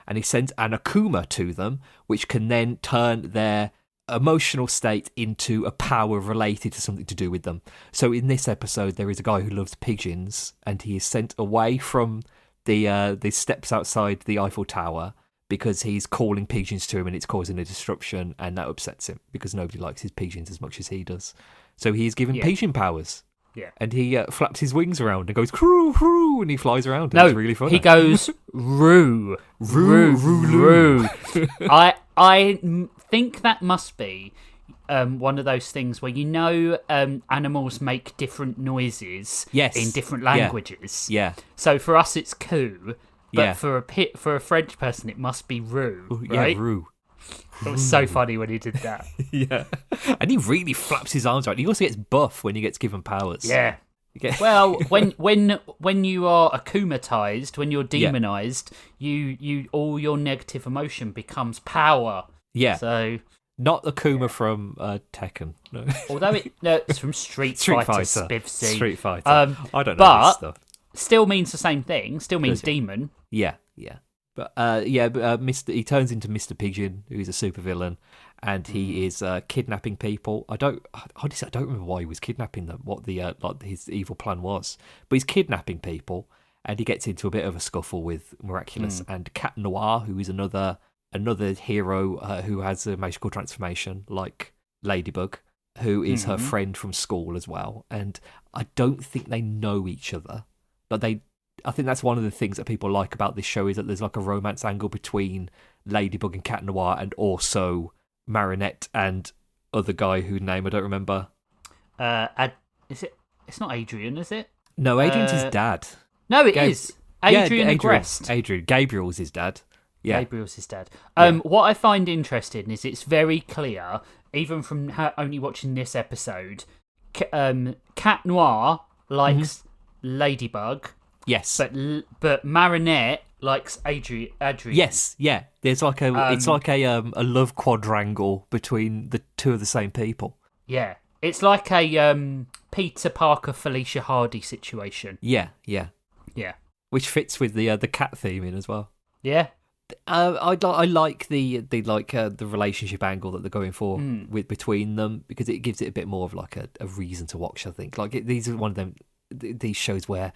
and he sends an Akuma to them, which can then turn their emotional state into a power related to something to do with them. So in this episode, there is a guy who loves pigeons, and he is sent away from the steps outside the Eiffel Tower because he's calling pigeons to him, and it's causing a disruption, and that upsets him because nobody likes his pigeons as much as he does. So he is given pigeon powers. Yeah. And he flaps his wings around and goes croo croo, and he flies around. It's really funny. He goes roo roo roo. I think that must be one of those things where animals make different noises in different languages. Yeah. So for us it's coo, but Yeah. for a French person it must be roo, Yeah, right? roo. It was so funny when he did that. Yeah. And he really flaps his arms around. He also gets buff when he gets given powers. Yeah. Well, when you are akumatized, when you're demonized, you all your negative emotion becomes power. Yeah. So not Akuma from Tekken. No. although it's from Street Fighter, Spivsy. Street Fighter. I don't know but this stuff. Still means the same thing. Still means demon. Yeah, yeah. But he turns into Mr. Pigeon, who's a supervillain, and he is kidnapping people. Honestly, I don't remember why he was kidnapping them, what the his evil plan was. But he's kidnapping people, and he gets into a bit of a scuffle with Miraculous and Cat Noir, who is another hero who has a magical transformation like Ladybug, who is her friend from school as well. And I don't think they know each other, but I think that's one of the things that people like about this show is that there's like a romance angle between Ladybug and Cat Noir, and also Marinette and other guy whose name I don't remember. Is it? It's not Adrian, is it? No, Adrian's his dad. No, it is. Adrian Agrest. Adrian. Gabriel's his dad. Yeah. Gabriel's his dad. What I find interesting is it's very clear, even from only watching this episode, Cat Noir likes Ladybug. Yes, but Marinette likes Adrian. Yes, yeah. There's like it's like a love quadrangle between the two of the same people. Yeah, it's like a Peter Parker Felicia Hardy situation. Yeah. Which fits with the cat theme in as well. Yeah. I like the relationship angle that they're going for between them, because it gives it a bit more of like a reason to watch. I think these are one of them these shows where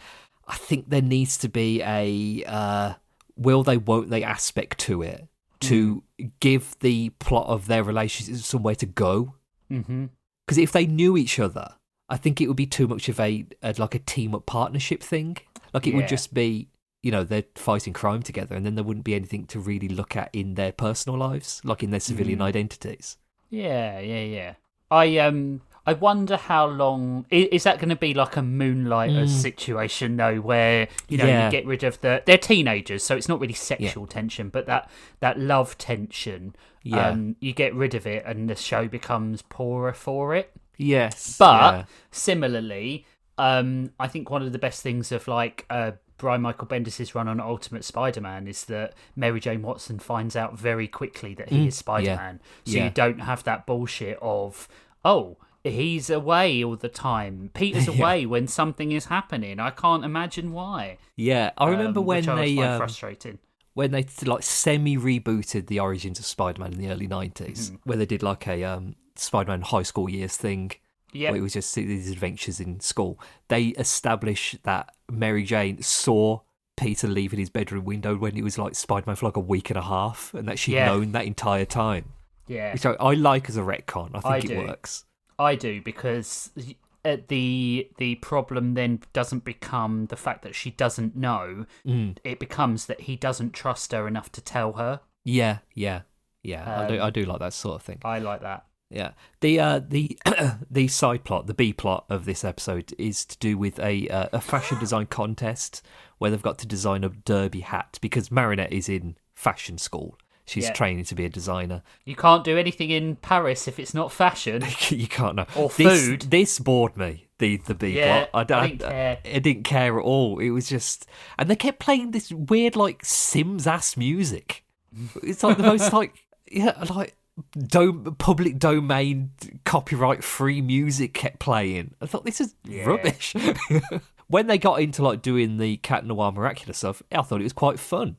I think there needs to be a will they, won't they aspect to it to give the plot of their relationship somewhere to go. Because if they knew each other, I think it would be too much of a team up partnership thing. Like it would just be they're fighting crime together, and then there wouldn't be anything to really look at in their personal lives, like in their civilian identities. Yeah. I wonder how long is that going to be, like a Moonlighters situation though, where you get rid of they're teenagers, so it's not really sexual tension, but that love tension. You get rid of it, and the show becomes poorer for it. Yes, but similarly, I think one of the best things of like Brian Michael Bendis' run on Ultimate Spider-Man is that Mary Jane Watson finds out very quickly that he is Spider-Man. So you don't have that bullshit of, he's away all the time. Peter's away when something is happening. I can't imagine why. Yeah, I remember when they find frustrating. When they like semi-rebooted the origins of Spider-Man in the early 90s, where they did like a Spider-Man high school years thing. Where it was just these adventures in school. They established that Mary Jane saw Peter leaving his bedroom window when he was like Spider-Man for like a week and a half, and that she'd known that entire time. Yeah. Which I like as a retcon. I think it works. I do, because the problem then doesn't become the fact that she doesn't know. It becomes that he doesn't trust her enough to tell her. Yeah. I do like that sort of thing. I like that. Yeah, the side plot, the B plot of this episode is to do with a fashion design contest where they've got to design a derby hat, because Marinette is in fashion school. She's training to be a designer. You can't do anything in Paris if it's not fashion. You can't, no. Or food. This bored me, the B plot. I didn't care. I didn't care at all. It was just... And they kept playing this weird, like, Sims-ass music. It's like the most, public domain copyright free music kept playing. I thought, this is rubbish. When they got into like doing the Cat Noir Miraculous stuff, I thought it was quite fun.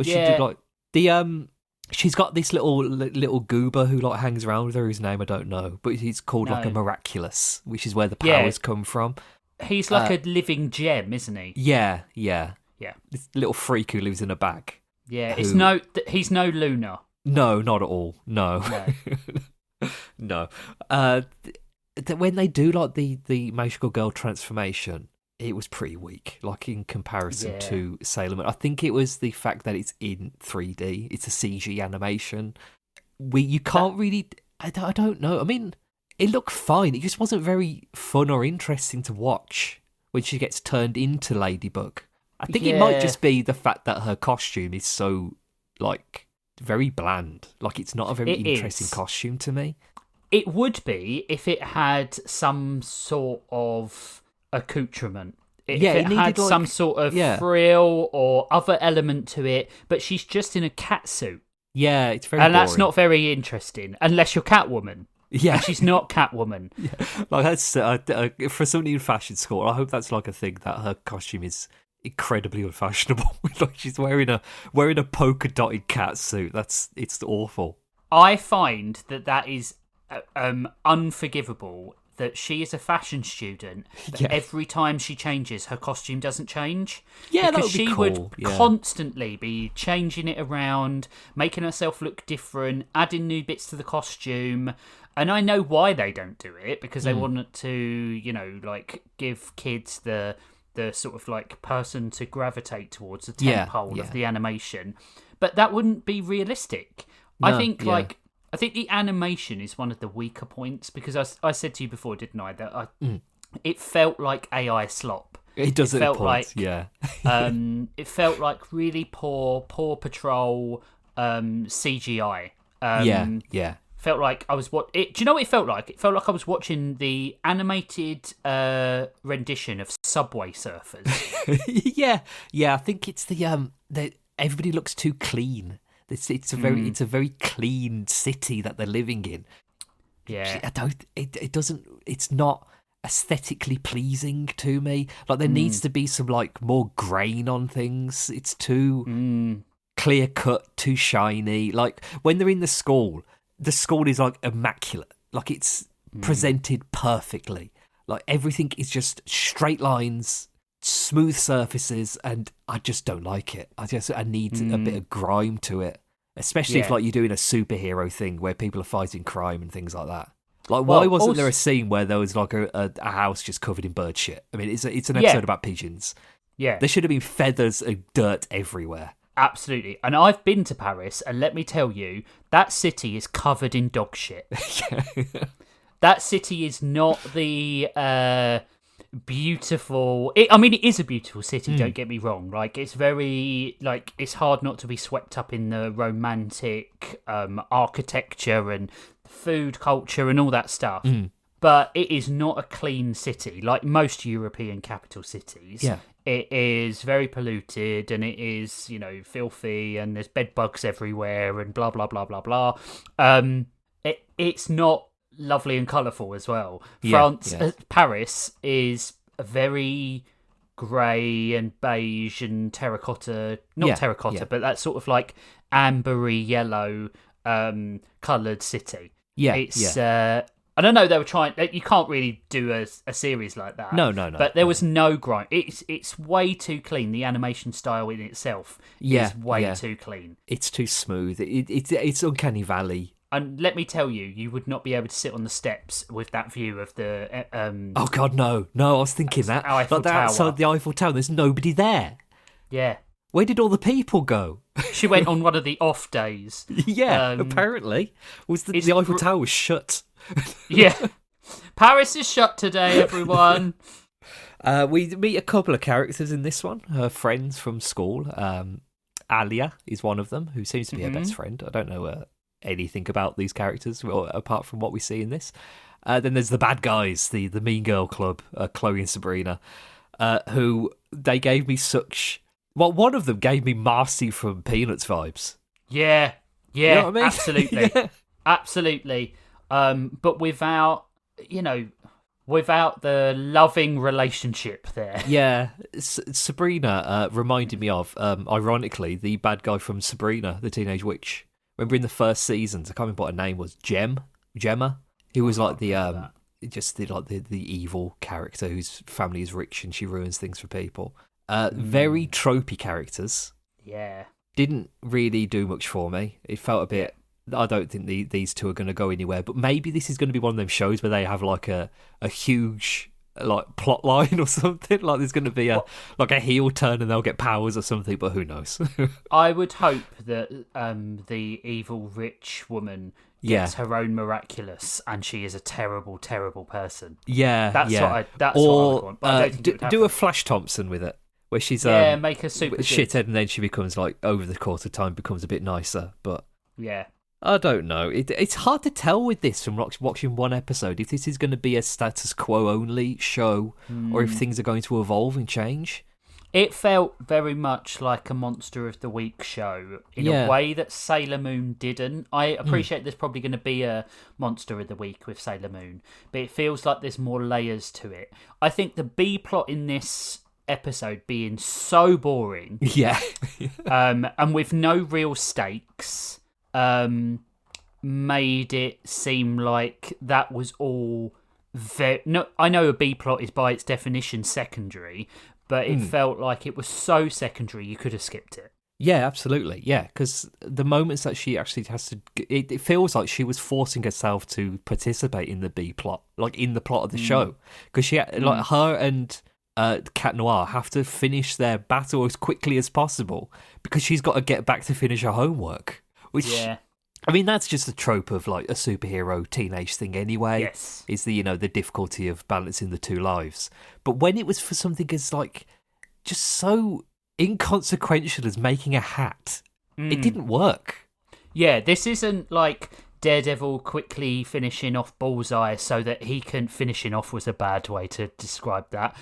She did like the she's got this little goober who like hangs around with her, whose name I don't know, but he's called like a Miraculous, which is where the powers come from. He's like a living gem, isn't he? Yeah. This little freak who lives in a bag. Yeah, he's no Luna. No, not at all. No. No. When they do like the magical girl transformation, it was pretty weak, like in comparison to Sailor Moon. I think it was the fact that it's in 3D. It's a CG animation. You can't really... I don't know. I mean, it looked fine. It just wasn't very fun or interesting to watch when she gets turned into Ladybug. I think it might just be the fact that her costume is so, like... very bland. Like, it's not a very interesting costume to me. It would be if it had some sort of accoutrement. If it had like, some sort of frill or other element to it, but she's just in a cat suit. Yeah, it's very boring. That's not very interesting, unless you're Catwoman. Yeah. And she's not Catwoman. Like, that's for somebody in fashion school, I hope that's like a thing, that her costume is incredibly unfashionable. Like, she's wearing a polka dotted cat suit. It's awful. I find that is unforgivable, that she is a fashion student, but every time she changes, her costume doesn't change. Yeah, because that would be she cool. would constantly be changing it around, making herself look different, adding new bits to the costume. And I know why they don't do it, because they want to, like, give kids the sort of like person to gravitate towards, the tentpole of the animation. But that wouldn't be realistic. No, I think I think the animation is one of the weaker points, because I said to you before, didn't I, that it felt like AI slop. It does at points, it felt like really poor Paw Patrol CGI. Felt like I was do you know what it felt like? It felt like I was watching the animated rendition of Subway Surfers. I think it's the everybody looks too clean. It's a very clean city that they're living in. Yeah, it's not aesthetically pleasing to me. Like, there needs to be some like more grain on things. It's too clear cut, too shiny. Like, when they're in the school is like immaculate. Like, it's presented perfectly. Like, everything is just straight lines, smooth surfaces, and I just don't like it. I need a bit of grime to it, especially if like you're doing a superhero thing where people are fighting crime and things like that. Like, why wasn't there a scene where there was like a house just covered in bird shit? I mean, it's an episode about pigeons. Yeah. There should have been feathers and dirt everywhere. Absolutely. And I've been to Paris, and let me tell you, that city is covered in dog shit. That city is not the beautiful... it is a beautiful city, don't get me wrong. Like, it's very... like, it's hard not to be swept up in the romantic architecture and food culture and all that stuff. But it is not a clean city, like most European capital cities. Yeah. It is very polluted, and it is, filthy, and there's bed bugs everywhere, and blah blah blah blah blah. It's not lovely and colourful as well. Paris is a very grey and beige and terracotta, but that sort of like ambery yellow coloured city. I don't know. They were trying. You can't really do a series like that. No. But there was no grime. It's way too clean. The animation style in itself is way too clean. It's too smooth. It's uncanny valley. And let me tell you, you would not be able to sit on the steps with that view of the. Oh God, no! I was thinking that. Eiffel Tower. Outside the Eiffel Tower, there's nobody there. Yeah. Where did all the people go? She went on one of the off days. Apparently, the Eiffel Tower was shut. Yeah. Paris is shut today, everyone. We meet a couple of characters in this one. Her friends from school. Alia is one of them, who seems to be her best friend. I don't know anything about these characters apart from what we see in this. Then there's the bad guys, the Mean Girl Club, Chloe and Sabrina, who they gave me such... Well, one of them gave me Marcy from Peanuts vibes. Yeah, you know what I mean? Absolutely. Absolutely. But without the loving relationship there. Yeah, Sabrina reminded me of, ironically, the bad guy from Sabrina, the Teenage Witch. Remember in the first seasons, I can't remember what her name was, Gemma? He was like the evil character whose family is rich and she ruins things for people. Very tropey characters. Yeah. Didn't really do much for me. It felt a bit... I don't think these two are going to go anywhere, but maybe this is going to be one of them shows where they have like a huge like plot line or something. Like there's going to be a heel turn and they'll get powers or something, but who knows? I would hope that the evil rich woman gets her own Miraculous, and she is a terrible, terrible person. Yeah, that's what I would want. But I don't think it would happen. Do a Flash Thompson with it, where she's make her super shithead, and then she becomes like over the course of time becomes a bit nicer. But yeah. I don't know. It's hard to tell with this from watching one episode if this is going to be a status quo only show or if things are going to evolve and change. It felt very much like a Monster of the Week show in a way that Sailor Moon didn't. I appreciate there's probably going to be a Monster of the Week with Sailor Moon, but it feels like there's more layers to it. I think the B plot in this episode being so boring, and with no real stakes, made it seem like that was all I know a B plot is by its definition secondary, but it felt like it was so secondary you could have skipped it. Yeah, absolutely. Yeah, because the moments that she actually has to... It feels like she was forcing herself to participate in the B plot, like in the plot of the show. Because she like her and Cat Noir have to finish their battle as quickly as possible because she's got to get back to finish her homework. Which, I mean, that's just a trope of like a superhero teenage thing anyway. Yes. Is the difficulty of balancing the two lives. But when it was for something as like just so inconsequential as making a hat, it didn't work. Yeah, this isn't like Daredevil quickly finishing off Bullseye so that he can... Finishing off was a bad way to describe that.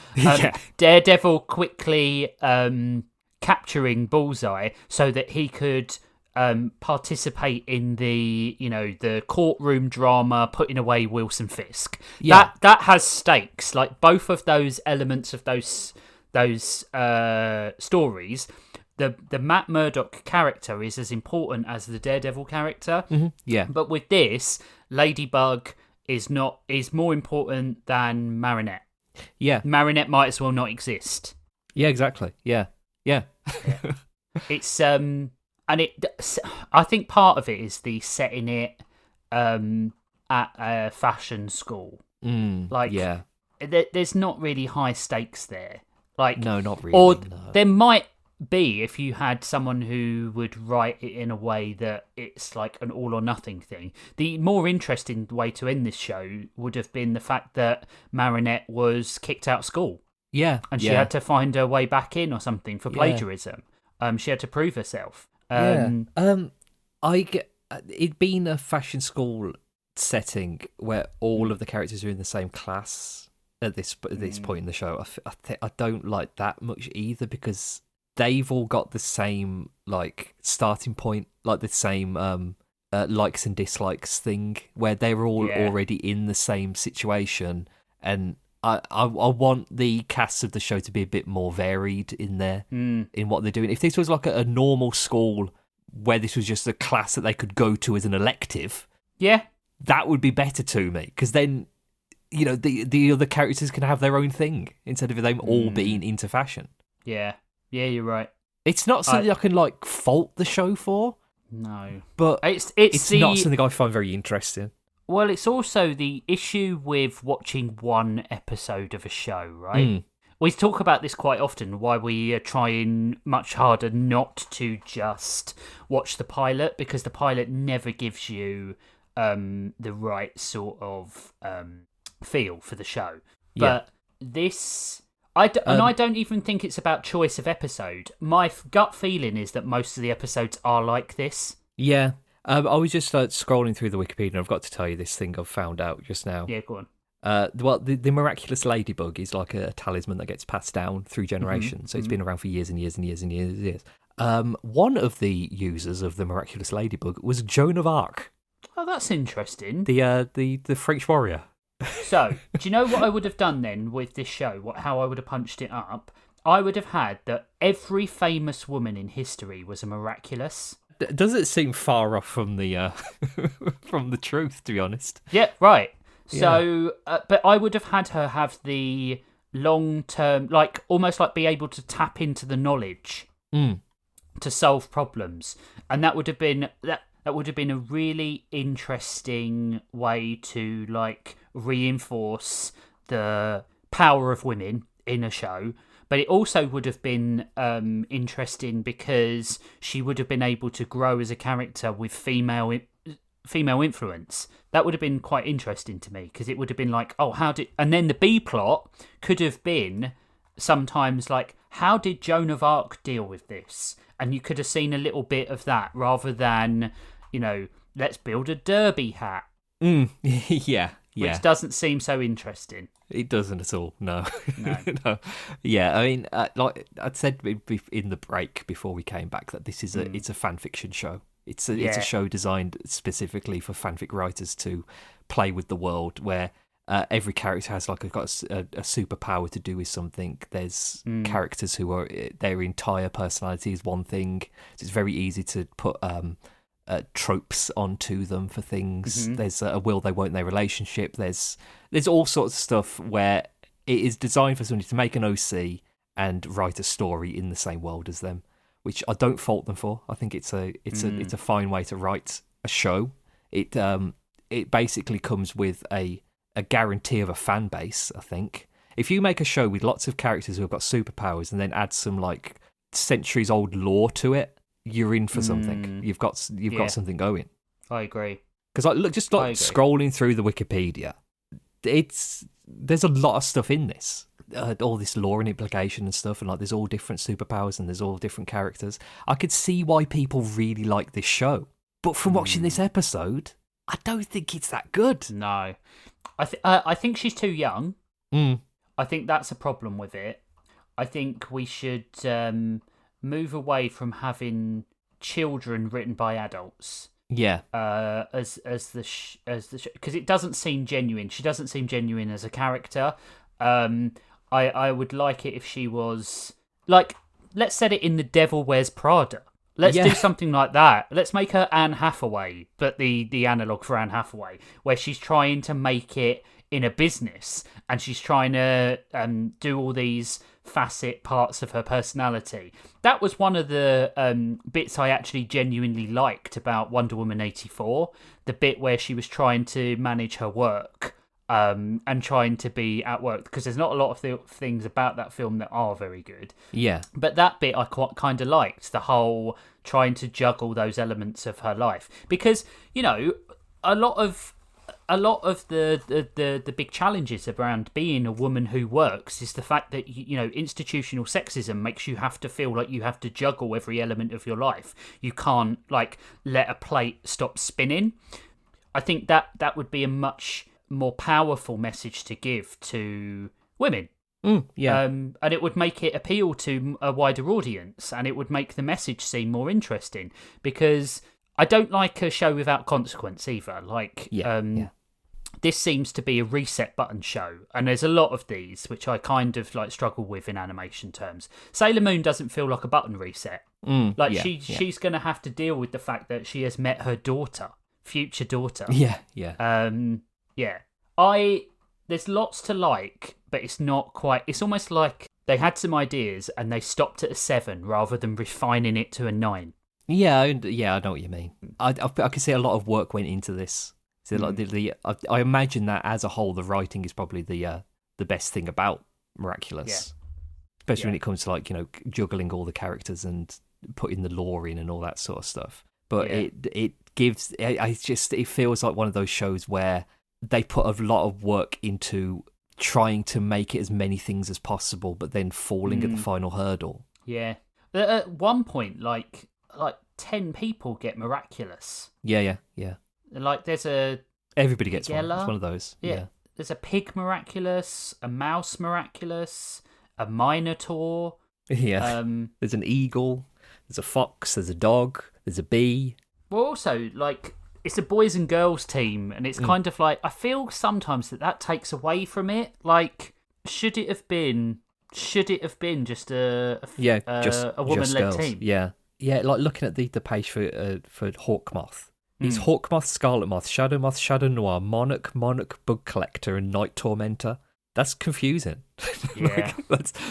Daredevil quickly capturing Bullseye so that he could... participate in the the courtroom drama, putting away Wilson Fisk. That has stakes. Like both of those elements of those stories, the Matt Murdock character is as important as the Daredevil character. Yeah, but with this, Ladybug is more important than Marinette. Yeah, Marinette might as well not exist. Yeah, exactly. Yeah. It's and I think part of it is the setting it at a fashion school. There's not really high stakes there. Like, No, not really. Or no. there might be if you had someone who would write it in a way that it's like an all or nothing thing. The more interesting way to end this show would have been the fact that Marinette was kicked out of school. Yeah. And she had to find her way back in or something for plagiarism. She had to prove herself. I get it being a fashion school setting where all of the characters are in the same class at this point in the show. I don't like that much either, because they've all got the same like starting point, like the same likes and dislikes thing, where they're all already in the same situation, and I want the cast of the show to be a bit more varied in in what they're doing. If this was like a normal school where this was just a class that they could go to as an elective, that would be better to me, because then, you know, the other characters can have their own thing instead of them all being into fashion. Yeah, you're right. It's not something I can like fault the show for. No, but it's not something I find very interesting. Well, it's also the issue with watching one episode of a show, right? We talk about this quite often, why we are trying much harder not to just watch the pilot, because the pilot never gives you the right sort of feel for the show. But this... I don't even think it's about choice of episode. My gut feeling is that most of the episodes are like this. Yeah. I was just scrolling through the Wikipedia, and I've got to tell you this thing I've found out just now. Yeah, go on. Well, the Miraculous Ladybug is like a talisman that gets passed down through generations. So it's been around for years and years and years and years and years. One of the users of the Miraculous Ladybug was Joan of Arc. Oh, that's interesting. The French warrior. So, do you know what I would have done then with this show? How I would have punched it up? I would have had that every famous woman in history was a miraculous. Does it seem far off from the from the truth, to be honest? Yeah, right. So, but I would have had her have the long-term, like almost like be able to tap into the knowledge to solve problems, and that would have been that would have been a really interesting way to like reinforce the power of women in a show. But it also would have been interesting because she would have been able to grow as a character with female influence. That would have been quite interesting to me, because it would have been like, and then the B plot could have been sometimes like, how did Joan of Arc deal with this? And you could have seen a little bit of that rather than, you know, let's build a derby hat. Yeah. Which doesn't seem so interesting. It doesn't at all. No. No. Yeah, I mean, like I said in the break before we came back, that this is it's a fan fiction show. It's a show designed specifically for fanfic writers to play with the world, where every character has like a superpower to do with something. There's characters who are their entire personality is one thing. So it's very easy to put tropes onto them for things. There's a will they won't they relationship. There's all sorts of stuff where it is designed for somebody to make an OC and write a story in the same world as them, which I don't fault them for. I think it's a fine way to write a show. It basically comes with a guarantee of a fan base. I think if you make a show with lots of characters who have got superpowers and then add some like centuries old lore to it, you're in for something. You've got something going. I agree. Because scrolling through the Wikipedia, there's a lot of stuff in this. All this lore and implication and stuff, and like there's all different superpowers and there's all different characters. I could see why people really like this show, but from watching this episode, I don't think it's that good. No, I think she's too young. I think that's a problem with it. I think we should move away from having children written by adults. Yeah. As the because it doesn't seem genuine. She doesn't seem genuine as a character. I would like it if she was like, let's set it in The Devil Wears Prada. Let's do something like that. Let's make her Anne Hathaway, but the analogue for Anne Hathaway, where she's trying to make it in a business and she's trying to do all these facet parts of her personality. That was one of the bits I actually genuinely liked about Wonder Woman 84, the bit where she was trying to manage her work and trying to be outworked, because there's not a lot of things about that film that are very good. Yeah. But that bit I quite kind of liked, the whole trying to juggle those elements of her life, because a lot of the big challenges around being a woman who works is the fact that institutional sexism makes you have to feel like you have to juggle every element of your life. You can't let a plate stop spinning. I think that would be a much more powerful message to give to women. Yeah. And it would make it appeal to a wider audience, and it would make the message seem more interesting, because I don't like a show without consequence either. This seems to be a reset button show, and there's a lot of these which I kind of struggle with in animation terms. Sailor Moon doesn't feel like a button reset. She's going to have to deal with the fact that she has met her future daughter. There's lots to like, but it's not quite. It's almost like they had some ideas and they stopped at a 7 rather than refining it to a 9. Yeah, I know what you mean. I can see a lot of work went into this. So I imagine that as a whole, the writing is probably the best thing about Miraculous, especially when it comes to juggling all the characters and putting the lore in and all that sort of stuff. But it gives. It feels like one of those shows where they put a lot of work into trying to make it as many things as possible, but then falling at the final hurdle. Yeah. At one point, like 10 people get Miraculous. Yeah. There's a... Everybody gets one. It's one of those. Yeah. There's a pig Miraculous, a mouse Miraculous, a minotaur. Yeah. There's an eagle, there's a fox, there's a dog, there's a bee. Well, also, it's a boys and girls team, and it's kind of I feel sometimes that takes away from it. Should it have been just a woman-led team? Yeah. Looking at the page for Hawkmoth. It's Hawkmoth, Scarlet Moth, Shadow Moth, Shadow Noir, Monarch, Bug Collector, and Night Tormentor. That's confusing. Yeah.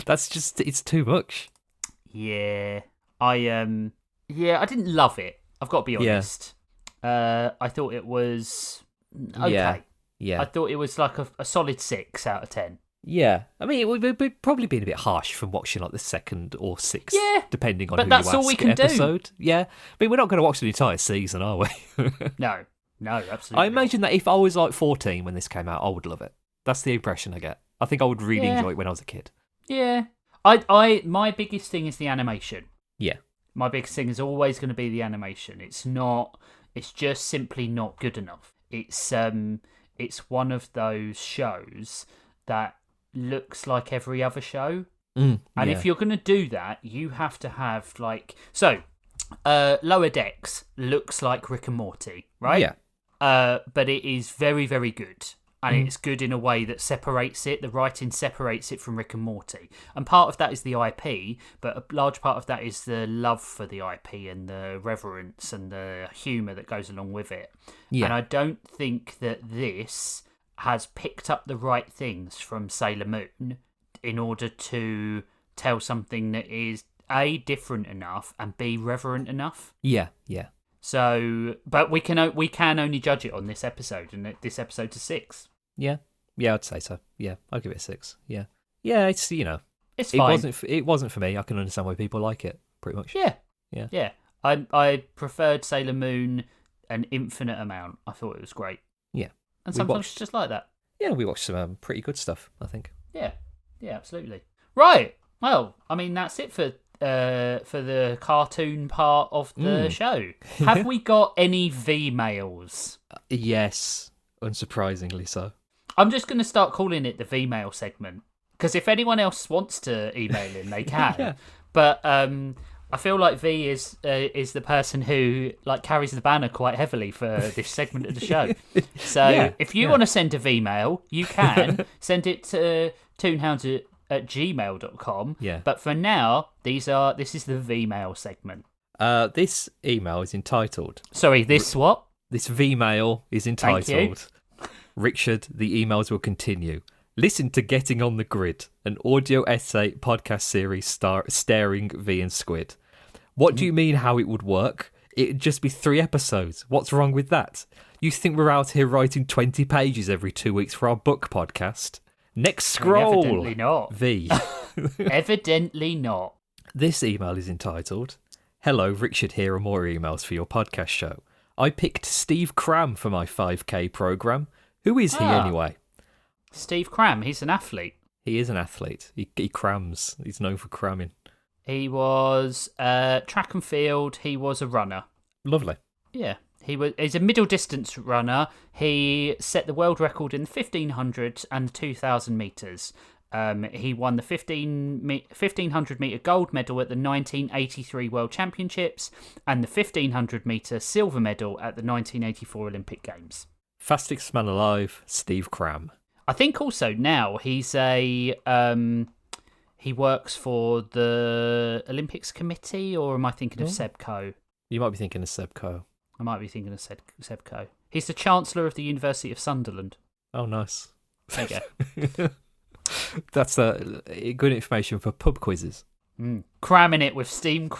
that's just, it's too much. Yeah. I didn't love it. I've got to be honest. I thought it was okay. Yeah. I thought it was a solid 6 out of 10. Yeah, I mean, we've probably been a bit harsh from watching the 2nd or 6th, depending on but who that's you ask all we can episode. do. Yeah, I mean, we're not going to watch the entire season, are we? No, absolutely. I imagine that if I was 14 when this came out, I would love it. That's the impression I get. I think I would really enjoy it when I was a kid. Yeah, my biggest thing is the animation. Yeah, my biggest thing is always going to be the animation. It's just simply not good enough. It's one of those shows that looks like every other show, and if you're going to do that, you have to have Lower Decks looks like Rick and Morty, right? But it is very, very good, and it's good in a way that separates it. The writing separates it from Rick and Morty, and part of that is the IP, but a large part of that is the love for the IP and the reverence and the humour that goes along with it. And I don't think that this has picked up the right things from Sailor Moon in order to tell something that is A, different enough, and B, reverent enough. Yeah. So, but we can only judge it on this episode, and this episode's a 6. Yeah, I'd say so. Yeah, I'll give it a 6. Yeah, it's it's fine. It wasn't for me. I can understand why people like it, pretty much. Yeah. I preferred Sailor Moon an infinite amount. I thought it was great. Yeah. And sometimes it's just like that. Yeah, we watched some pretty good stuff, I think. Yeah, absolutely. Right. Well, I mean, that's it for the cartoon part of the show. Have we got any V-mails? Yes, unsurprisingly so. I'm just going to start calling it the V-mail segment, because if anyone else wants to email in, they can. Yeah. But I feel like V is the person who carries the banner quite heavily for this segment of the show. So if you want to send a V-mail, you can send it to toonhounds@gmail.com. Yeah. But for now, this is the V-mail segment. This email is entitled... Sorry, what? This V-mail is entitled... Richard, the emails will continue. Listen to Getting on the Grid, an audio essay podcast series starring V and Squid. What do you mean how it would work? It'd just be 3 episodes. What's wrong with that? You think we're out here writing 20 pages every 2 weeks for our book podcast? Next scroll. Evidently not. V. Evidently not. This email is entitled, Hello, Richard here, and more emails for your podcast show. I picked Steve Cram for my 5K programme. Who is he anyway? Steve Cram, he's an athlete. He is an athlete. He crams. He's known for cramming. He was track and field. He was a runner. Lovely. Yeah. He's a middle distance runner. He set the world record in the 1500 and the 2000 metres. He won the 1500 metre gold medal at the 1983 World Championships and the 1500 metre silver medal at the 1984 Olympic Games. Fastest man alive, Steve Cram. I think also now he's he works for the Olympics Committee, or am I thinking of Sebco? You might be thinking of Sebco. I might be thinking of Sebco. He's the Chancellor of the University of Sunderland. Oh, nice. There you go. That's good information for pub quizzes. Cramming it with Steve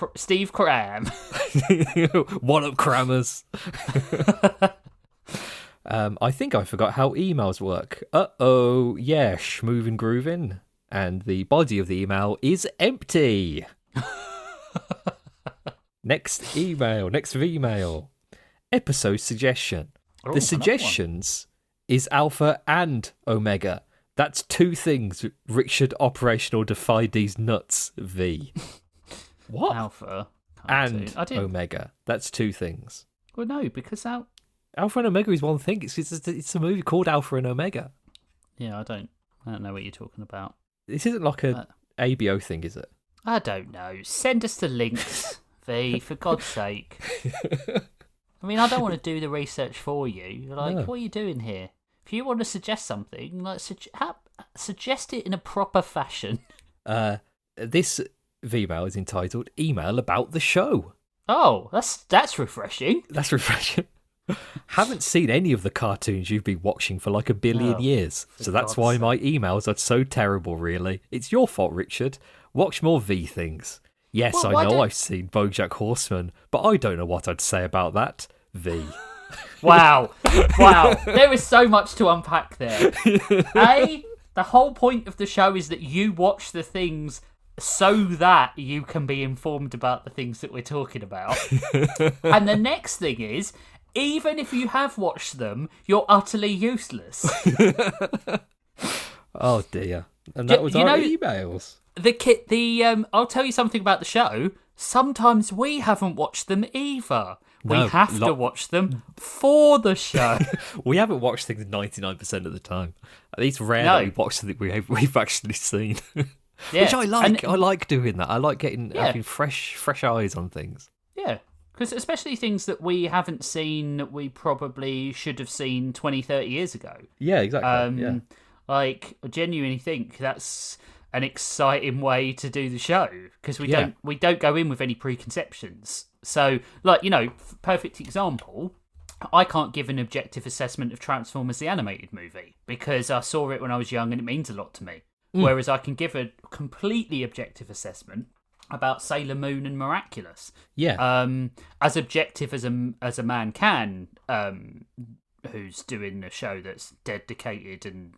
Cram. What up, crammers? I think I forgot how emails work. Uh-oh, yeah, schmovin' groovin'. And the body of the email is empty. Next Vmail. Episode suggestion. The suggestions is Alpha and Omega. That's 2 things. Richard Operational defied these nuts. V. What? Alpha and Omega. That's 2 things. Well, no, because Alpha and Omega is one thing. It's a movie called Alpha and Omega. Yeah, I don't know what you're talking about. This isn't like a ABO thing, is it? I don't know. Send us the links, V, for God's sake. I mean, I don't want to do the research for you. What are you doing here? If you want to suggest something, suggest it in a proper fashion. This Vmail is entitled "Email About the Show." Oh, that's refreshing. That's refreshing. Haven't seen any of the cartoons you've been watching for like a billion years, so that's why my emails are so terrible. Really, it's your fault, Richard. Watch more V things. Yes, well, I know I've seen BoJack Horseman, but I don't know what I'd say about that. V. Wow. There is so much to unpack there. The whole point of the show is that you watch the things so that you can be informed about the things that we're talking about. And the next thing is, even if you have watched them, you're utterly useless. Oh dear. And that was our emails. I'll tell you something about the show. Sometimes we haven't watched them either. We have to watch them for the show. We haven't watched things 99% of the time. It's rare that we watch something we've actually seen. Yeah. Which I like. I like doing that. I like having fresh eyes on things. Yeah. Because especially things that we haven't seen that we probably should have seen 20, 30 years ago. Yeah, exactly. I genuinely think that's an exciting way to do the show, because we don't go in with any preconceptions. So, perfect example, I can't give an objective assessment of Transformers the animated movie because I saw it when I was young and it means a lot to me. Whereas I can give a completely objective assessment about Sailor Moon and Miraculous. Yeah. As objective as a man can, who's doing a show that's dedicated and,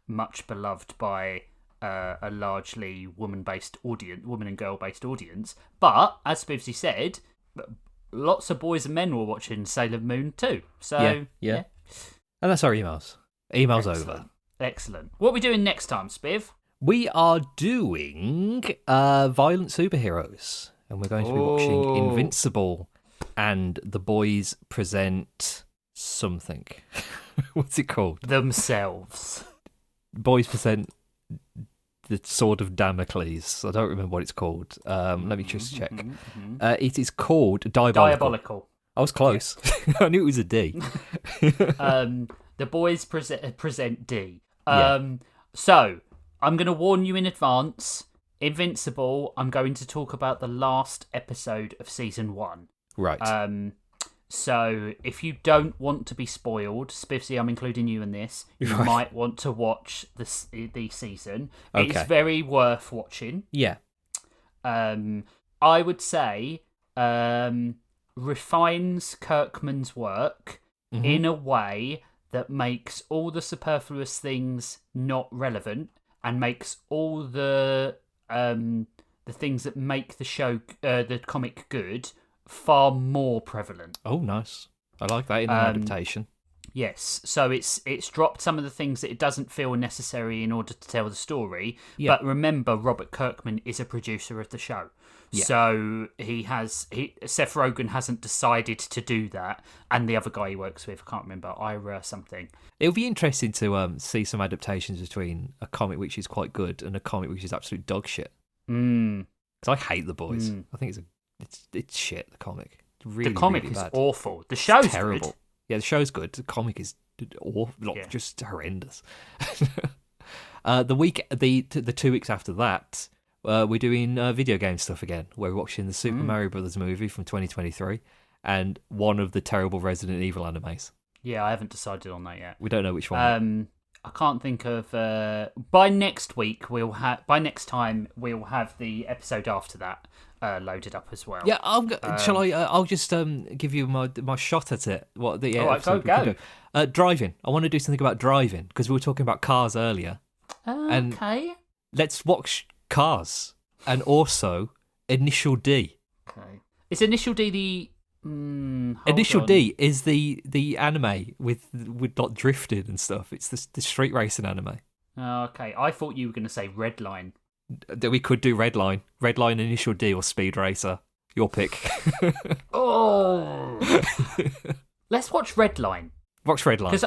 much beloved by a largely woman and girl-based audience. But, as Spivsy said, lots of boys and men were watching Sailor Moon too. So, yeah. And that's our emails. Emails over. Excellent. What are we doing next time, Spiv? We are doing Violent Superheroes. And we're going to be watching Invincible. And the boys present something. What's it called? Themselves. Boys present the Sword of Damocles. I don't remember what it's called. Let me just check. It is called Diabolical. I was close. I knew it was a D. The boys present D. So, I'm going to warn you in advance. Invincible, I'm going to talk about the last episode of Season 1. Right. So, if you don't want to be spoiled, Spivsy, I'm including you in this, you might want to watch the season. Okay. It's very worth watching. Yeah. I would say refines Kirkman's work in a way that makes all the superfluous things not relevant and makes all the things that make the show, the comic, good far more prevalent. Oh, nice. I like that in an adaptation. Yes, so it's dropped some of the things that it doesn't feel necessary in order to tell the story. Yeah. But remember, Robert Kirkman is a producer of the show. Yeah. So Seth Rogen hasn't decided to do that, and the other guy he works with, I can't remember, Ira something. It'll be interesting to see some adaptations between a comic which is quite good and a comic which is absolute dog shit. Because I hate The Boys. I think it's shit. The comic, really, the comic really is bad. Awful. The show's terrible. Good. Yeah, the show's good. The comic is awful, just horrendous. The 2 weeks after that. We're doing video game stuff again. We're watching the Super Mario Brothers movie from 2023 and one of the terrible Resident Evil animes. Yeah, I haven't decided on that yet. We don't know which one. I can't think of. By next time we'll have the episode after that loaded up as well. Yeah, shall I? I'll just give you my shot at it. What the episode go. Driving. I want to do something about driving because we were talking about cars earlier. Okay. Let's watch Cars and also Initial D. Okay. Is Initial D the Initial D is the anime with like drifting and stuff. It's the street racing anime. Okay, I thought you were going to say Redline. We could do Redline, Initial D, or Speed Racer. Your pick. Oh, let's watch Redline. Watch Redline. Because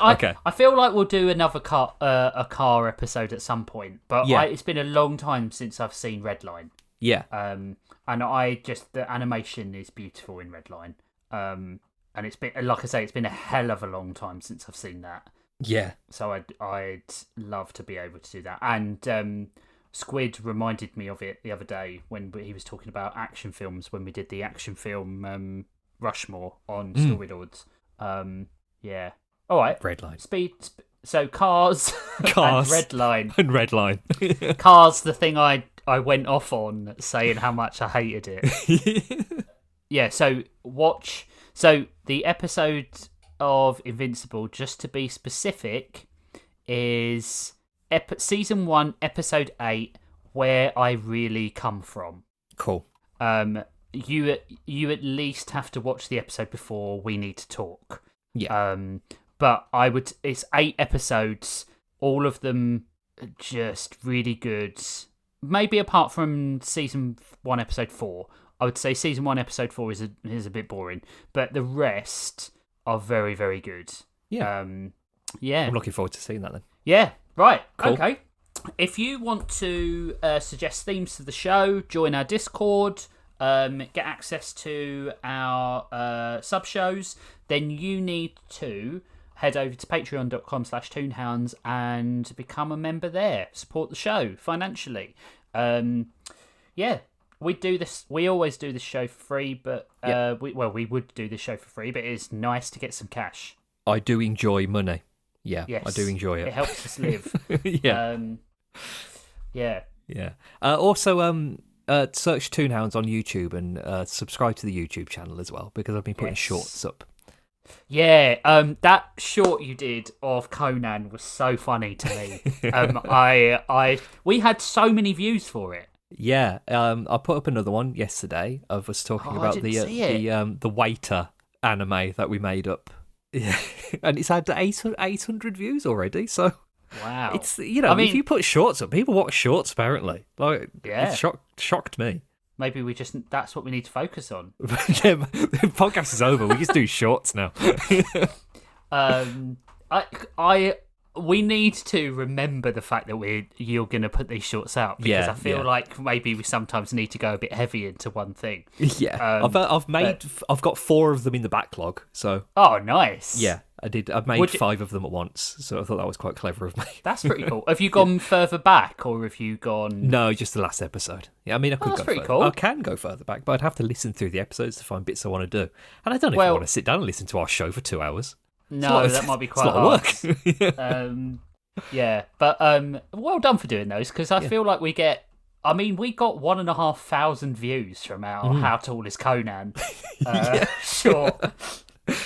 I feel like we'll do another a car episode at some point, but it's been a long time since I've seen Redline. Yeah. And the animation is beautiful in Redline. And it's been, like I say, it's been a hell of a long time since I've seen that. Yeah. So I'd love to be able to do that. And Squid reminded me of it the other day when he was talking about action films when we did the action film Rushmore on Story Lords. Yeah. All right. Redline. So Cars. And Redline. And Redline. Cars, the thing I went off on saying how much I hated it. Yeah, so watch. So the episode of Invincible, just to be specific, is season 1, episode 8, Where I Really Come From. Cool. You at least have to watch the episode before we need to talk. Yeah. But it's 8 episodes, all of them just really good. Maybe apart from season 1, episode 4. I would say season 1, episode 4 is a bit boring, but the rest are very, very good. Yeah. Yeah. I'm looking forward to seeing that then. Yeah. Right. Cool. Okay. If you want to suggest themes to the show, join our Discord, get access to our sub-shows, then you need to head over to patreon.com/toonhounds and become a member there. Support the show financially. Yeah, we do this. We always do this show for free, but we would do this show for free, but it's nice to get some cash. I do enjoy money. Yeah, yes, I do enjoy it. It helps us live. Yeah. Yeah. Also, search Toonhounds on YouTube and subscribe to the YouTube channel as well, because I've been putting shorts up. Yeah, that short you did of Conan was so funny to me. We had so many views for it. Yeah, I put up another one yesterday of us talking about the waiter anime that we made up. Yeah, and it's had 800 views already. So wow, it's if you put shorts up, people watch shorts apparently. Like it shocked me. Maybe that's what we need to focus on. Yeah, the podcast is over. We just do shorts now. We need to remember the fact that you're going to put these shorts out, because I feel like maybe we sometimes need to go a bit heavy into one thing. Yeah, I've got 4 of them in the backlog. So nice. Yeah, I did. I've made 5 of them at once, so I thought that was quite clever of me. That's pretty cool. Have you gone further back, or have you gone? No, just the last episode. Yeah, I mean, I could go further. Cool. I can go further back, but I'd have to listen through the episodes to find bits I want to do, and I don't know if I want to sit down and listen to our show for 2 hours. No, that might be quite hard. Yeah, but well done for doing those, because I feel like we get I mean, we got 1,500 views from our How Tall is Conan short.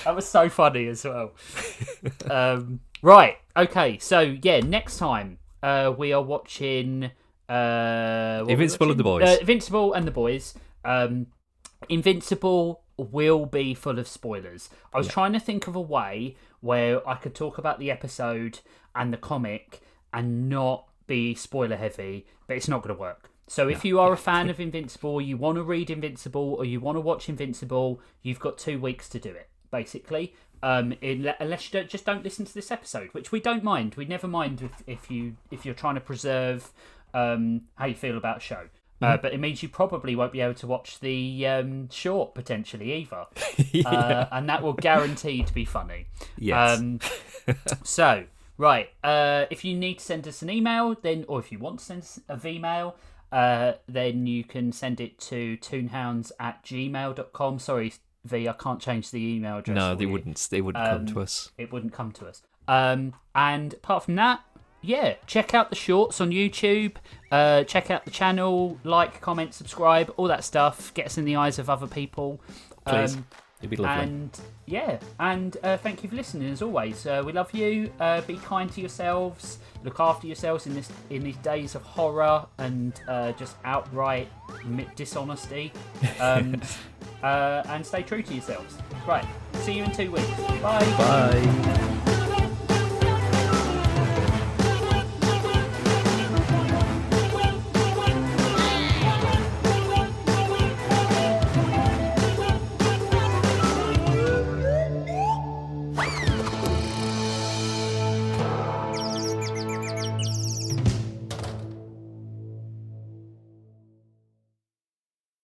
That was so funny as well. Right, okay, so yeah, next time we are watching Invincible and the Boys. Invincible and the Boys. Invincible will be full of spoilers. I was trying to think of a way where I could talk about the episode and the comic and not be spoiler heavy, but it's not going to work. So if you are a fan of Invincible, you want to read Invincible, or you want to watch Invincible, you've got 2 weeks to do it, basically. Unless you don't listen to this episode, which we don't mind. We never mind if you're trying to preserve how you feel about a show. But it means you probably won't be able to watch the short potentially either, and that will guarantee to be funny. Yes. So right, if you need to send us an email, or if you want to send us a Vmail, then you can send it to toonhounds@gmail.com. Sorry, V, I can't change the email address. No, they wouldn't. They wouldn't come to us. It wouldn't come to us. And apart from that, check out the shorts on YouTube. Check out the channel. Like, comment, subscribe, all that stuff. Get us in the eyes of other people. Please, it'd be lovely. And thank you for listening. As always, we love you. Be kind to yourselves. Look after yourselves in these days of horror and just outright dishonesty. And stay true to yourselves. Right. See you in 2 weeks. Bye. Bye.